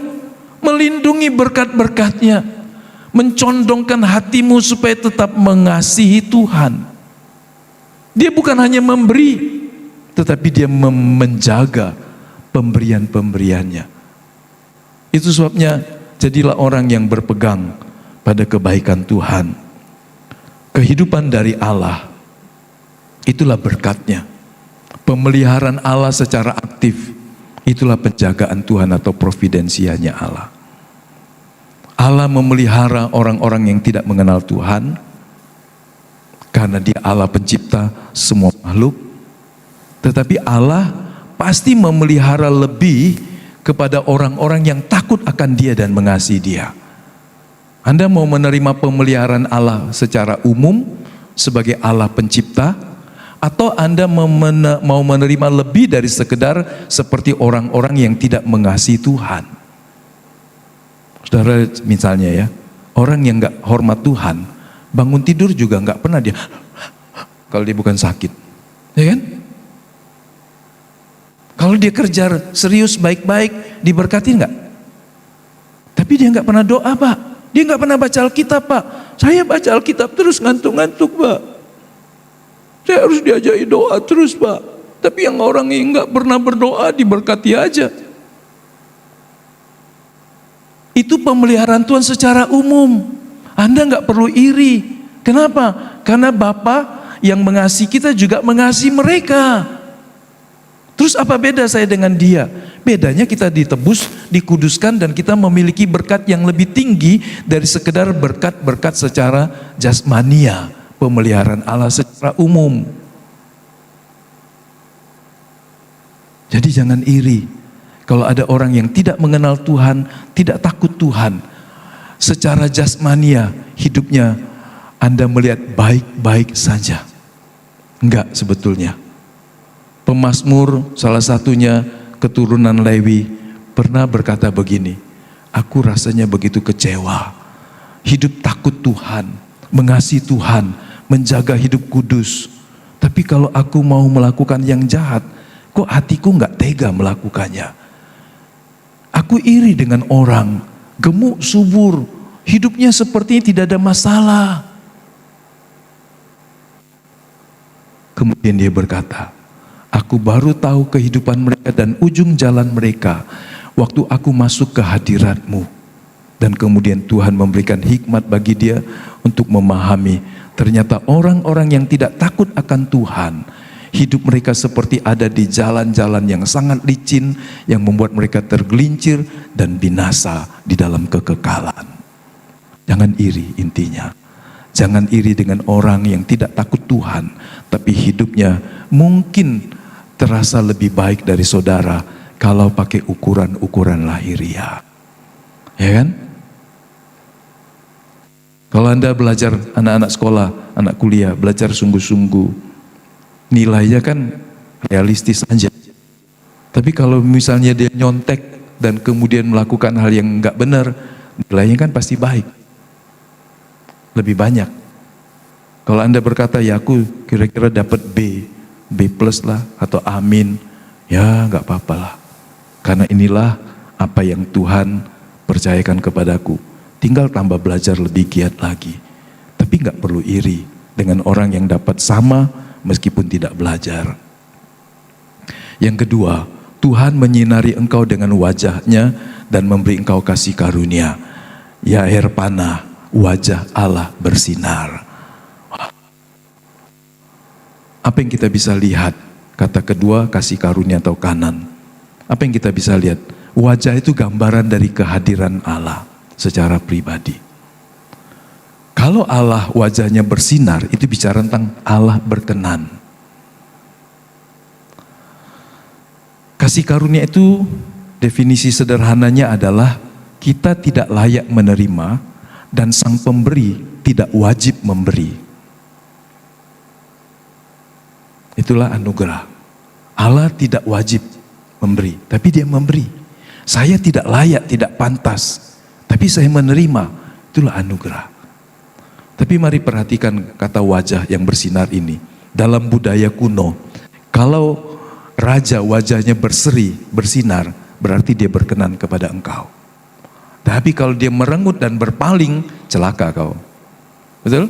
melindungi berkat-berkatnya, mencondongkan hatimu supaya tetap mengasihi Tuhan. Dia bukan hanya memberi, tetapi dia menjaga pemberian-pemberiannya. Itu sebabnya jadilah orang yang berpegang pada kebaikan Tuhan. Kehidupan dari Allah, itulah berkatnya. Pemeliharaan Allah secara aktif, itulah penjagaan Tuhan atau providensianya Allah. Allah memelihara orang-orang yang tidak mengenal Tuhan karena Dia Allah pencipta semua makhluk. Tetapi Allah pasti memelihara lebih kepada orang-orang yang takut akan Dia dan mengasihi Dia. Anda mau menerima pemeliharaan Allah secara umum sebagai Allah pencipta, atau Anda mau menerima lebih dari sekedar seperti orang-orang yang tidak mengasihi Tuhan? Saudara, misalnya ya, orang yang gak hormat Tuhan, bangun tidur juga gak pernah dia kalau dia bukan sakit, ya kan? Kalau dia kerja serius baik-baik, diberkati gak? Tapi dia gak pernah doa, Pak. Dia gak pernah baca Alkitab, Pak. Saya baca Alkitab terus ngantuk-ngantuk, Pak. Saya harus diajari doa terus, Pak. Tapi yang orang yang gak pernah berdoa diberkati aja. Itu pemeliharaan Tuhan secara umum. Anda gak perlu iri. Kenapa? Karena Bapa yang mengasihi kita juga mengasihi mereka. Terus apa beda saya dengan Dia? Bedanya kita ditebus, dikuduskan, dan kita memiliki berkat yang lebih tinggi dari sekedar berkat-berkat secara jasmania, pemeliharaan Allah secara umum. Jadi jangan iri kalau ada orang yang tidak mengenal Tuhan, tidak takut Tuhan. Secara jasmania hidupnya Anda melihat baik-baik saja. Enggak sebetulnya. Pemazmur salah satunya keturunan Lewi pernah berkata begini, aku rasanya begitu kecewa, hidup takut Tuhan, mengasihi Tuhan, menjaga hidup kudus. Tapi kalau aku mau melakukan yang jahat, kok hatiku gak tega melakukannya. Aku iri dengan orang, gemuk subur, hidupnya sepertinya tidak ada masalah. Kemudian dia berkata, aku baru tahu kehidupan mereka dan ujung jalan mereka waktu aku masuk ke hadirat-Mu. Dan kemudian Tuhan memberikan hikmat bagi dia untuk memahami ternyata orang-orang yang tidak takut akan Tuhan, hidup mereka seperti ada di jalan-jalan yang sangat licin yang membuat mereka tergelincir dan binasa di dalam kekekalan. Jangan iri intinya. Jangan iri dengan orang yang tidak takut Tuhan, tapi hidupnya mungkin terasa lebih baik dari saudara kalau pakai ukuran-ukuran lahiriah. Ya kan? Kalau Anda belajar, anak-anak sekolah, anak kuliah, belajar sungguh-sungguh, nilainya kan realistis aja. Tapi kalau misalnya dia nyontek dan kemudian melakukan hal yang enggak benar, nilainya kan pasti baik. Lebih banyak. Kalau Anda berkata, ya aku kira-kira dapat B plus lah, atau amin, ya gak apa-apa lah. Karena inilah apa yang Tuhan percayakan kepadaku. Tinggal tambah belajar lebih giat lagi. Tapi gak perlu iri dengan orang yang dapat sama meskipun tidak belajar. Yang kedua, Tuhan menyinari engkau dengan wajahnya dan memberi engkau kasih karunia. Ya Herpana, wajah Allah bersinar. Apa yang kita bisa lihat? Kata kedua, kasih karunia atau kanan. Apa yang kita bisa lihat? Wajah itu gambaran dari kehadiran Allah secara pribadi. Kalau Allah wajahnya bersinar, itu bicara tentang Allah berkenan. Kasih karunia itu definisi sederhananya adalah kita tidak layak menerima dan sang pemberi tidak wajib memberi. Itulah anugerah. Allah tidak wajib memberi, tapi Dia memberi. Saya tidak layak, tidak pantas, tapi saya menerima. Itulah anugerah. Tapi mari perhatikan kata wajah yang bersinar ini. Dalam budaya kuno, kalau raja wajahnya berseri, bersinar, berarti dia berkenan kepada engkau. Tapi kalau dia merengut dan berpaling, celaka kau. Betul?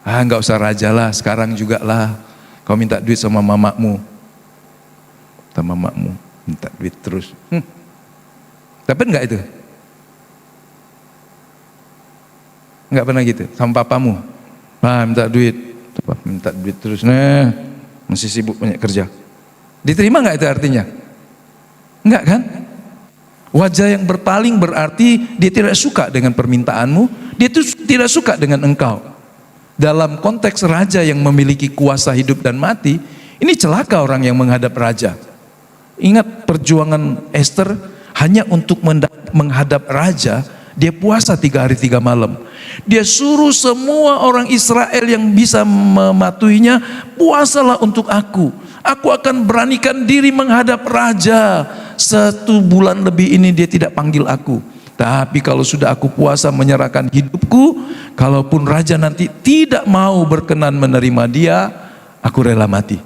Enggak usah raja lah, sekarang juga lah. Kau minta duit sama mamamu. Sama mamamu, minta duit terus. Dapat enggak itu? Enggak pernah gitu, sama papamu. Minta duit. Minta duit terus. Nah, masih sibuk banyak kerja. Diterima enggak itu artinya? Enggak kan? Wajah yang berpaling berarti dia tidak suka dengan permintaanmu, dia itu tidak suka dengan engkau. Dalam konteks raja yang memiliki kuasa hidup dan mati, ini celaka orang yang menghadap raja. Ingat perjuangan Esther hanya untuk menghadap raja, dia puasa 3 hari 3 malam. Dia suruh semua orang Israel yang bisa mematuhinya, puasalah untuk aku. Aku akan beranikan diri menghadap raja. 1 bulan lebih ini dia tidak panggil aku. Tapi kalau sudah aku puasa menyerahkan hidupku, kalaupun raja nanti tidak mau berkenan menerima dia, aku rela mati.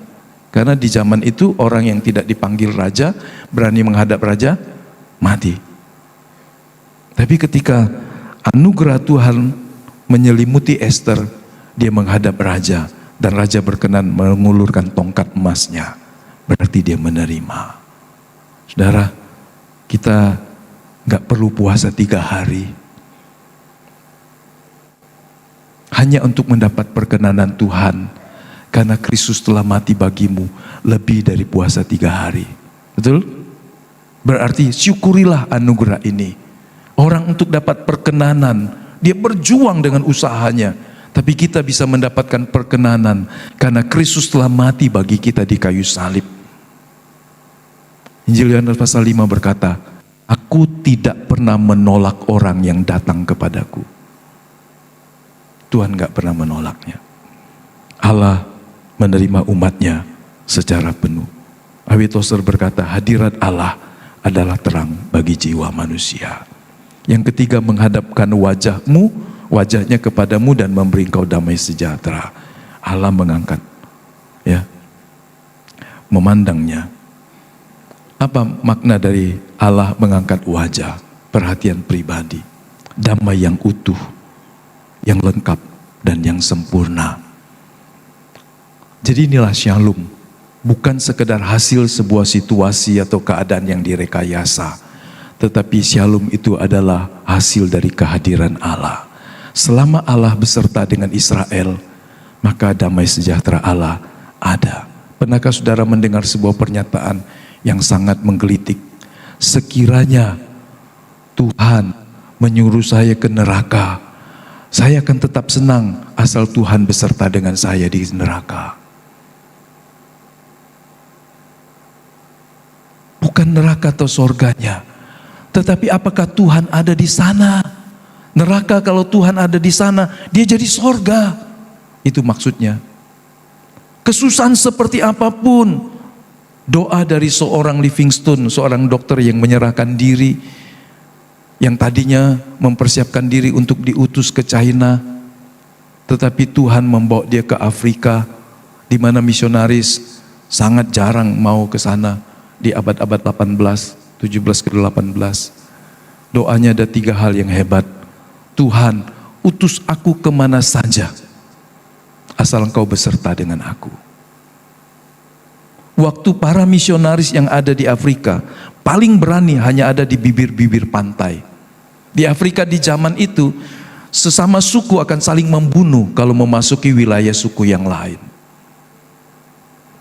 Karena di zaman itu orang yang tidak dipanggil raja, berani menghadap raja, mati. Tapi ketika anugerah Tuhan menyelimuti Esther, dia menghadap raja, dan raja berkenan mengulurkan tongkat emasnya, berarti dia menerima. Saudara, kita gak perlu puasa 3 hari hanya untuk mendapat perkenanan Tuhan, karena Kristus telah mati bagimu lebih dari puasa 3 hari. Betul? Berarti syukurilah anugerah ini. Orang untuk dapat perkenanan, dia berjuang dengan usahanya. Tapi kita bisa mendapatkan perkenanan karena Kristus telah mati bagi kita di kayu salib. Injil Yohanes pasal 5 berkata, aku tidak pernah menolak orang yang datang kepadaku. Tuhan gak pernah menolaknya. Allah menerima umatnya secara penuh. Awit Tozer berkata, hadirat Allah adalah terang bagi jiwa manusia. Yang ketiga, menghadapkan wajahnya kepadamu dan memberi engkau damai sejahtera. Allah mengangkat, ya, memandangnya. Apa makna dari Allah mengangkat wajah? Perhatian pribadi, damai yang utuh, yang lengkap dan yang sempurna. Jadi inilah shalom, bukan sekedar hasil sebuah situasi atau keadaan yang direkayasa, tetapi shalom itu adalah hasil dari kehadiran Allah. Selama Allah beserta dengan Israel, maka damai sejahtera Allah ada. Pernahkah saudara mendengar sebuah pernyataan yang sangat menggelitik? Sekiranya Tuhan menyuruh saya ke neraka, saya akan tetap senang asal Tuhan beserta dengan saya di neraka. Bukan neraka atau sorganya, tetapi apakah Tuhan ada di sana? Neraka kalau Tuhan ada di sana, dia jadi sorga. Itu maksudnya. Kesusahan seperti apapun, doa dari seorang Livingstone, seorang dokter yang menyerahkan diri, yang tadinya mempersiapkan diri untuk diutus ke China, tetapi Tuhan membawa dia ke Afrika, di mana misionaris sangat jarang mau ke sana di abad-abad 18, 17 ke 18. Doanya ada 3 hal yang hebat. Tuhan, utus aku kemana saja, asal engkau beserta dengan aku. Waktu para misionaris yang ada di Afrika, paling berani hanya ada di bibir-bibir pantai. Di Afrika di zaman itu, sesama suku akan saling membunuh kalau memasuki wilayah suku yang lain.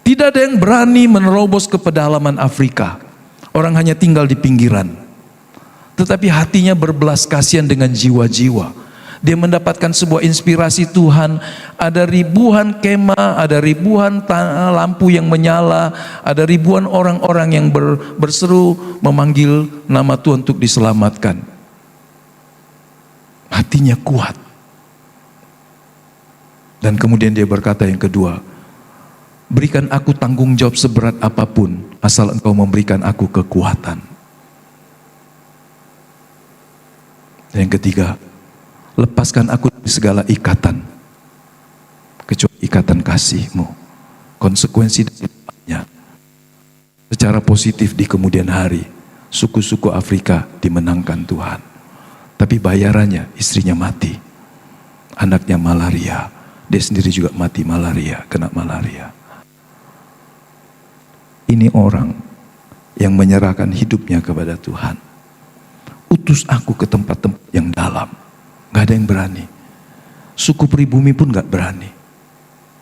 Tidak ada yang berani menerobos ke pedalaman Afrika. Orang hanya tinggal di pinggiran. Tetapi hatinya berbelas kasihan dengan jiwa-jiwa. Dia mendapatkan sebuah inspirasi Tuhan. Ada ribuan kemah, ada ribuan lampu yang menyala, ada ribuan orang-orang yang berseru memanggil nama Tuhan untuk diselamatkan. Hatinya kuat. Dan kemudian dia berkata yang kedua, berikan aku tanggung jawab seberat apapun, asal engkau memberikan aku kekuatan. Dan yang ketiga, lepaskan aku dari segala ikatan, kecuali ikatan kasih-Mu. Konsekuensi darinya, secara positif di kemudian hari, suku-suku Afrika dimenangkan Tuhan. Tapi bayarannya, istrinya mati, anaknya malaria, dia sendiri juga mati malaria, kena malaria. Ini orang yang menyerahkan hidupnya kepada Tuhan. Utus aku ke tempat-tempat yang dalam. Gak ada yang berani. Suku pribumi pun gak berani.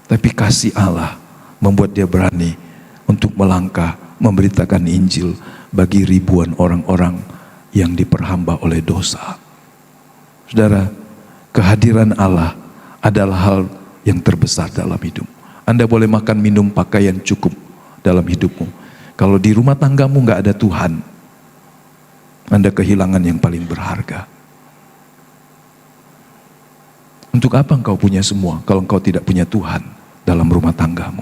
Tapi kasih Allah membuat dia berani untuk melangkah, memberitakan Injil bagi ribuan orang-orang yang diperhamba oleh dosa. Saudara, kehadiran Allah adalah hal yang terbesar dalam hidup. Anda boleh makan, minum, pakaian cukup dalam hidupmu. Kalau di rumah tanggamu nggak ada Tuhan, Anda kehilangan yang paling berharga. Untuk apa engkau punya semua kalau engkau tidak punya Tuhan dalam rumah tanggamu?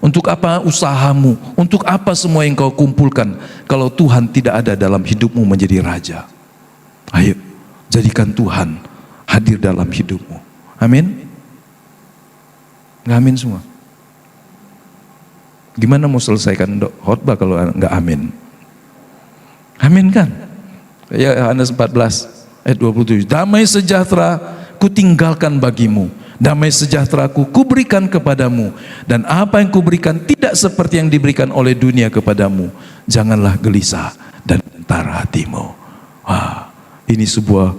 Untuk apa usahamu? Untuk apa semua yang kau kumpulkan kalau Tuhan tidak ada dalam hidupmu menjadi raja? Ayo, jadikan Tuhan hadir dalam hidupmu. Amin? Nggak amin semua? Gimana mau selesaikan khotbah kalau nggak amin? Amin kan? Ya, Yohanes 14 ayat 27. Damai sejahtera kutinggalkan bagimu, damai sejahteraku kuberikan kepadamu, dan apa yang kuberikan tidak seperti yang diberikan oleh dunia kepadamu. Janganlah gelisah dan gentar hatimu. Wah, ini sebuah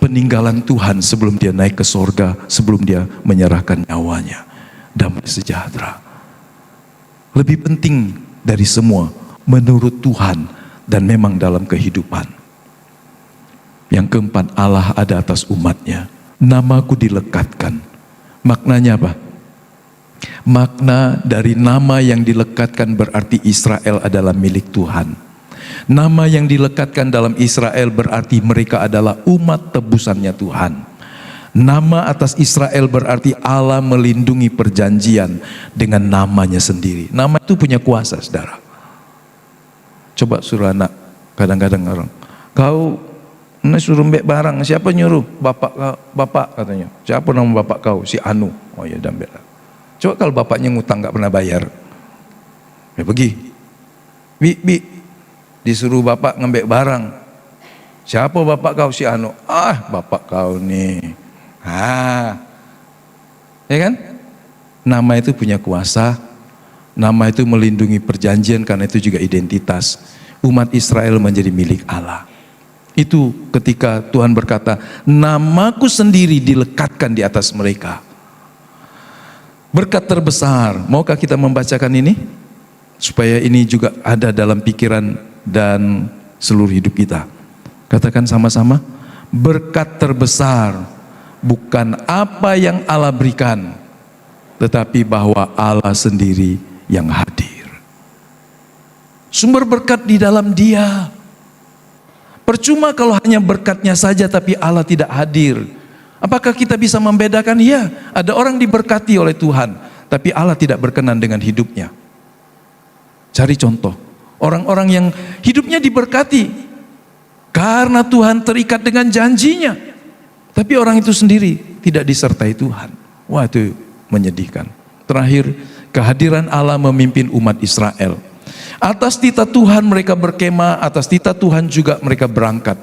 peninggalan Tuhan sebelum dia naik ke sorga, sebelum dia menyerahkan nyawanya. Damai sejahtera. Lebih penting dari semua menurut Tuhan dan memang dalam kehidupan. Yang keempat, Allah ada atas umatnya. Namaku dilekatkan. Maknanya apa? Makna dari nama yang dilekatkan berarti Israel adalah milik Tuhan. Nama yang dilekatkan dalam Israel berarti mereka adalah umat tebusannya Tuhan. Nama atas Israel berarti Allah melindungi perjanjian dengan namanya sendiri. Nama itu punya kuasa, saudara. Coba suruh anak, kadang-kadang orang, kau suruh mbek barang, siapa nyuruh? Bapak katanya. Siapa nama bapak kau? Si Anu. Oh ya, dan mbek. Coba kalau bapaknya ngutang gak pernah bayar, ya pergi. Bi, disuruh bapak ngembek barang. Siapa bapak kau? Si Anu. Ah, bapak kau nih. Ya kan? Nama itu punya kuasa. Nama itu melindungi perjanjian, karena itu juga identitas. Umat Israel menjadi milik Allah. Itu ketika Tuhan berkata, namaku sendiri dilekatkan di atas mereka. Berkat terbesar. Maukah kita membacakan ini? Supaya ini juga ada dalam pikiran dan seluruh hidup kita. Katakan sama-sama. Berkat terbesar bukan apa yang Allah berikan, tetapi bahwa Allah sendiri yang hadir. Sumber berkat di dalam Dia. Percuma kalau hanya berkatnya saja tapi Allah tidak hadir. Apakah kita bisa membedakan? Ya, ada orang diberkati oleh Tuhan tapi Allah tidak berkenan dengan hidupnya. Cari contoh orang-orang yang hidupnya diberkati karena Tuhan terikat dengan janjinya, tapi orang itu sendiri tidak disertai Tuhan. Wah, itu menyedihkan. Terakhir, kehadiran Allah memimpin umat Israel. Atas titah Tuhan mereka berkemah, atas titah Tuhan juga mereka berangkat.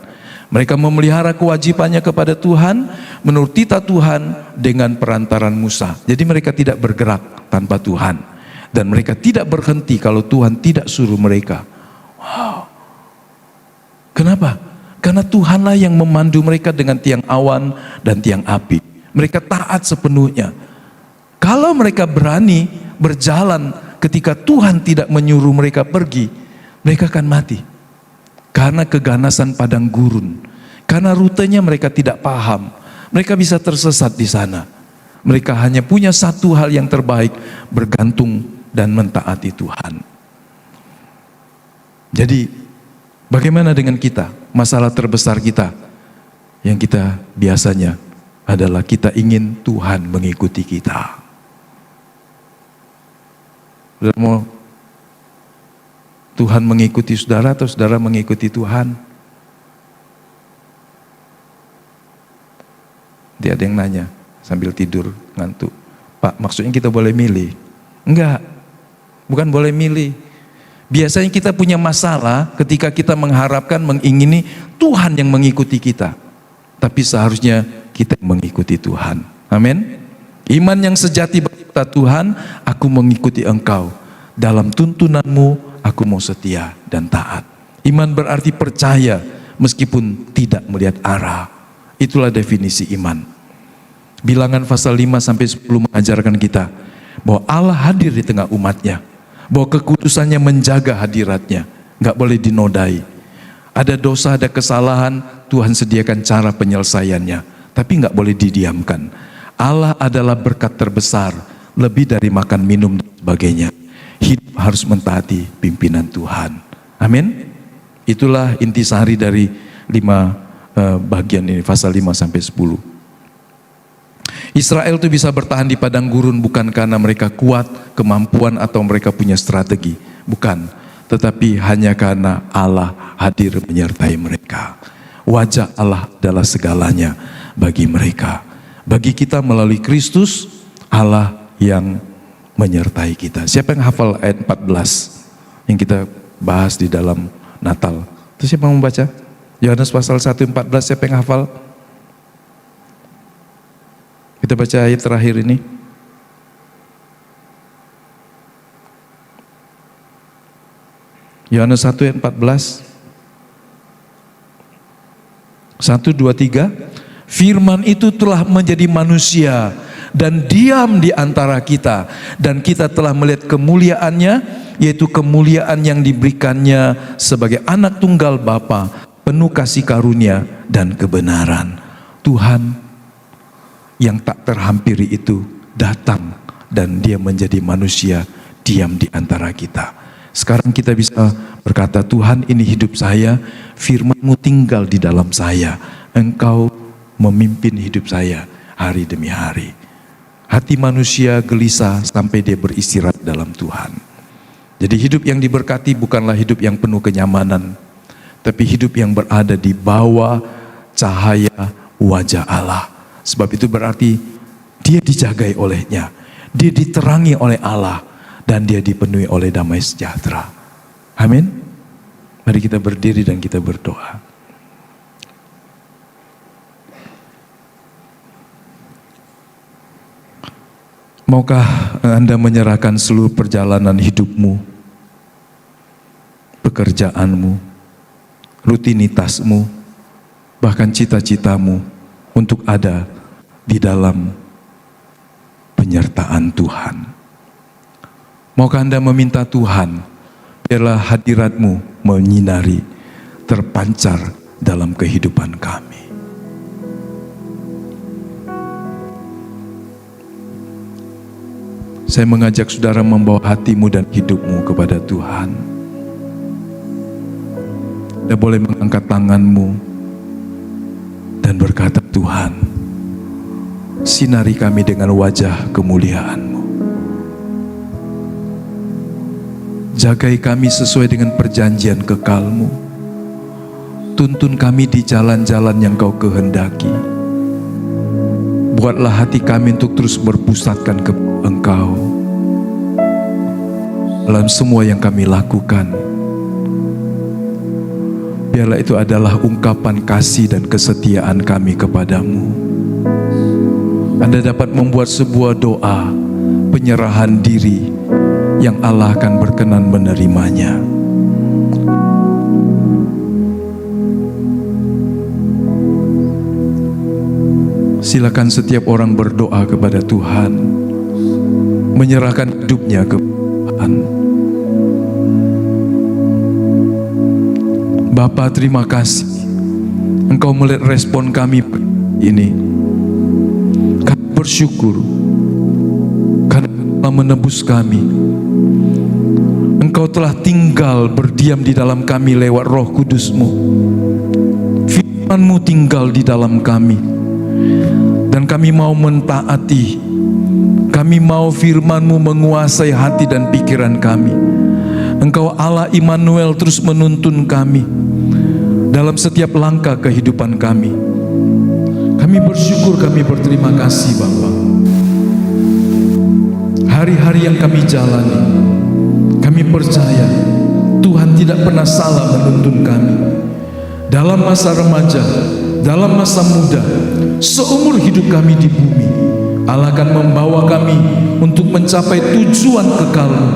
Mereka memelihara kewajibannya kepada Tuhan menurut titah Tuhan dengan perantaran Musa. Jadi mereka tidak bergerak tanpa Tuhan. Dan mereka tidak berhenti kalau Tuhan tidak suruh mereka. Wow. Kenapa? Karena Tuhanlah yang memandu mereka dengan tiang awan dan tiang api. Mereka taat sepenuhnya. Kalau mereka berani berjalan ketika Tuhan tidak menyuruh mereka pergi, mereka akan mati. Karena keganasan padang gurun, karena rutenya mereka tidak paham, mereka bisa tersesat di sana. Mereka hanya punya satu hal yang terbaik, bergantung dan mentaati Tuhan. Jadi bagaimana dengan kita? Masalah terbesar kita yang kita biasanya adalah kita ingin Tuhan mengikuti kita. Saudara mau Tuhan mengikuti saudara atau saudara mengikuti Tuhan? Dia ada yang nanya sambil tidur ngantuk. Pak, maksudnya kita boleh milih? Enggak, bukan boleh milih. Biasanya kita punya masalah ketika kita mengharapkan, mengingini Tuhan yang mengikuti kita. Tapi seharusnya kita mengikuti Tuhan. Amin. Iman yang sejati berkata, Tuhan, aku mengikuti Engkau. Dalam tuntunanmu aku mau setia dan taat. Iman berarti percaya meskipun tidak melihat arah. Itulah definisi iman. Bilangan pasal 5 sampai 10 mengajarkan kita bahwa Allah hadir di tengah umatnya, bahwa kekudusannya menjaga hadiratnya, nggak boleh dinodai. Ada dosa, ada kesalahan, Tuhan sediakan cara penyelesaiannya. Tapi nggak boleh didiamkan. Allah adalah berkat terbesar, lebih dari makan, minum, dan sebagainya. Hidup harus mentaati pimpinan Tuhan. Amin. Itulah intisari dari 5 bagian ini, pasal 5 sampai 10. Israel itu bisa bertahan di padang gurun bukan karena mereka kuat, kemampuan, atau mereka punya strategi. Bukan, tetapi hanya karena Allah hadir menyertai mereka. Wajah Allah adalah segalanya bagi mereka. Bagi kita melalui Kristus, Allah yang menyertai kita. Siapa yang hafal ayat 14 yang kita bahas di dalam Natal? Itu siapa yang membaca? Yohanes pasal 1:14, siapa yang hafal? Kita baca ayat terakhir ini. Yohanes 1 ayat 14. 1, 2, 3. Firman itu telah menjadi manusia dan diam di antara kita, dan kita telah melihat kemuliaannya, yaitu kemuliaan yang diberikannya sebagai anak tunggal Bapa, penuh kasih karunia dan kebenaran. Tuhan yang tak terhampiri itu datang dan dia menjadi manusia, diam di antara kita. Sekarang kita bisa berkata, Tuhan, ini hidup saya, firman-Mu tinggal di dalam saya, Engkau memimpin hidup saya hari demi hari. Hati manusia gelisah sampai dia beristirahat dalam Tuhan. Jadi hidup yang diberkati bukanlah hidup yang penuh kenyamanan, tapi hidup yang berada di bawah cahaya wajah Allah. Sebab itu berarti dia dijagai olehnya, dia diterangi oleh Allah, dan dia dipenuhi oleh damai sejahtera. Amin. Mari kita berdiri dan kita berdoa. Maukah Anda menyerahkan seluruh perjalanan hidupmu, pekerjaanmu, rutinitasmu, bahkan cita-citamu untuk ada di dalam penyertaan Tuhan? Maukah Anda meminta Tuhan, biarlah hadirat-Mu menyinari, terpancar dalam kehidupan kami. Saya mengajak saudara membawa hatimu dan hidupmu kepada Tuhan. Anda boleh mengangkat tanganmu dan berkata, Tuhan, sinari kami dengan wajah kemuliaan-Mu. Jagai kami sesuai dengan perjanjian kekal-Mu. Tuntun kami di jalan-jalan yang Kau kehendaki. Buatlah hati kami untuk terus berpusatkan ke Engkau dalam semua yang kami lakukan. Biarlah itu adalah ungkapan kasih dan kesetiaan kami kepadamu. Anda dapat membuat sebuah doa penyerahan diri yang Allah akan berkenan menerimanya. Silakan setiap orang berdoa kepada Tuhan, menyerahkan hidupnya ke Tuhan. Bapa, terima kasih Engkau melihat respon kami ini. Kami bersyukur karena telah menebus kami. Engkau telah tinggal berdiam di dalam kami lewat Roh Kudus-Mu. Firman-Mu tinggal di dalam kami, dan kami mau mentaati. Kami mau firman-Mu menguasai hati dan pikiran kami. Engkau Allah Immanuel terus menuntun kami dalam setiap langkah kehidupan kami. Kami bersyukur, kami berterima kasih Bapa. Hari-hari yang kami jalani, kami percaya Tuhan tidak pernah salah menuntun kami. Dalam masa remaja, dalam masa muda, seumur hidup kami di bumi, Allah akan membawa kami untuk mencapai tujuan kekal-Mu.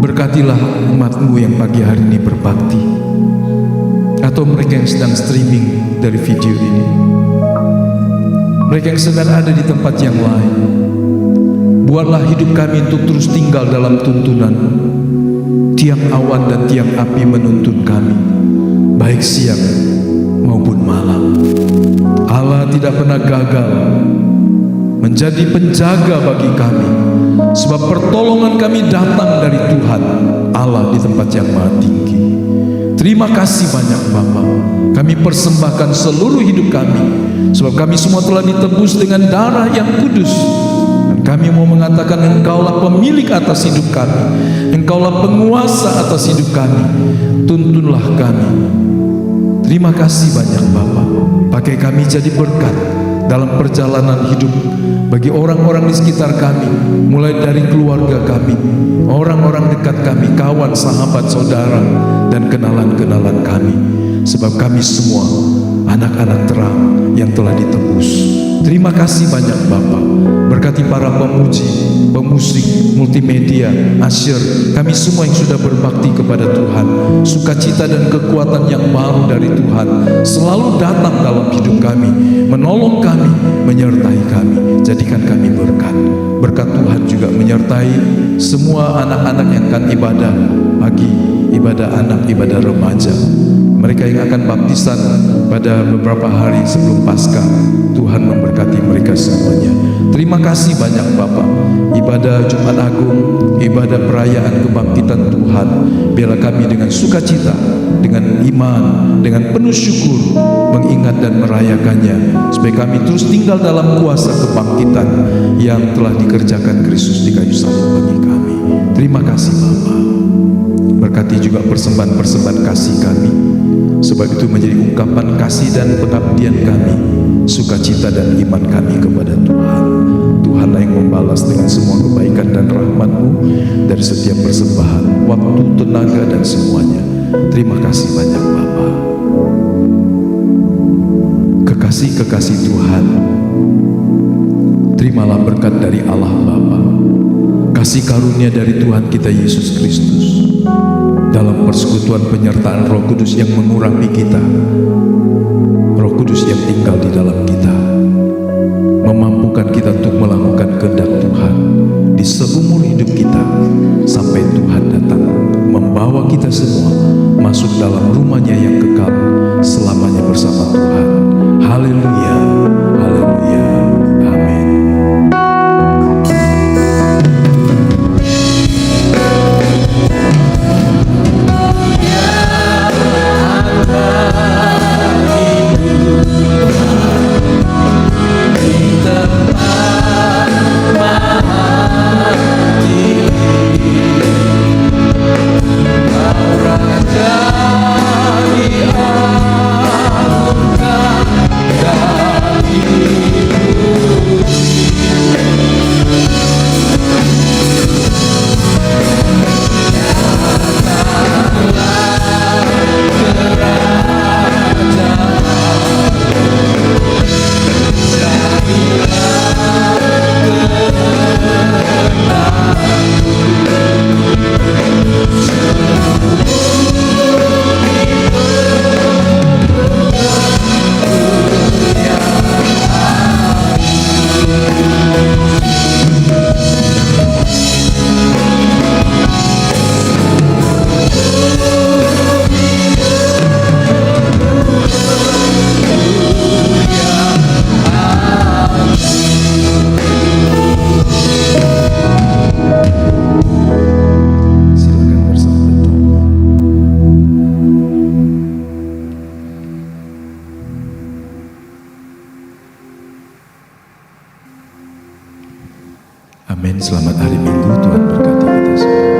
Berkatilah umat-Mu yang pagi hari ini berbakti, atau mereka yang sedang streaming dari video ini, mereka yang sedang ada di tempat yang lain. Buatlah hidup kami untuk terus tinggal dalam tuntunan-Mu. tiang awan dan tiang api menuntun kami, baik siang maupun malam. Allah tidak pernah gagal menjadi penjaga bagi kami, sebab pertolongan kami datang dari Tuhan Allah di tempat yang maha tinggi. Terima kasih banyak Bapa. Kami persembahkan seluruh hidup kami, sebab kami semua telah ditebus dengan darah yang kudus. Dan kami mau mengatakan, Engkaulah pemilik atas hidup kami, Engkaulah penguasa atas hidup kami. Tuntunlah kami. Terima kasih banyak Bapa. Pakai kami jadi berkat dalam perjalanan hidup bagi orang-orang di sekitar kami, mulai dari keluarga kami, orang-orang dekat kami, kawan, sahabat, saudara, dan kenalan-kenalan kami. Sebab kami semua anak-anak terang yang telah ditebus. Terima kasih banyak Bapa. Berkati para pemuji, pemusik, multimedia, asyir, kami semua yang sudah berbakti kepada Tuhan. Sukacita dan kekuatan yang baru dari Tuhan selalu datang dalam hidup kami, menolong kami, menyertai kami. Jadikan kami berkat. Berkat Tuhan juga menyertai semua anak-anak yang akan ibadah pagi, ibadah anak, ibadah remaja, mereka yang akan baptisan pada beberapa hari sebelum Paskah. Tuhan memberkati mereka semuanya. Terima kasih banyak Bapa. Ibadah Jumat Agung, ibadah perayaan kebangkitan Tuhan, biarlah kami dengan sukacita, dengan iman, dengan penuh syukur mengingat dan merayakannya, supaya kami terus tinggal dalam kuasa kebangkitan yang telah dikerjakan Kristus di kayu salib bagi kami. Terima kasih Bapa. Berkati juga persembahan-persembahan kasih kami, sebab itu menjadi ungkapan kasih dan pengabdian kami, sukacita dan iman kami kepada Tuhan. Tuhanlah yang membalas dengan semua kebaikan dan rahmat-Mu dari setiap persembahan, waktu, tenaga, dan semuanya. Terima kasih banyak Bapa. Kekasih-kekasih Tuhan, terimalah berkat dari Allah Bapa, kasih karunia dari Tuhan kita Yesus Kristus, dalam persekutuan penyertaan Roh Kudus yang mengurapi kita, Roh Kudus yang tinggal di dalam kita, memampukan kita untuk melakukan kehendak Tuhan di seumur hidup kita, sampai Tuhan datang membawa kita semua masuk dalam rumahnya yang kekal selamanya bersama Tuhan. Haleluya, haleluya, amin. Amin. Selamat hari Minggu. Tuhan berkati kita semua.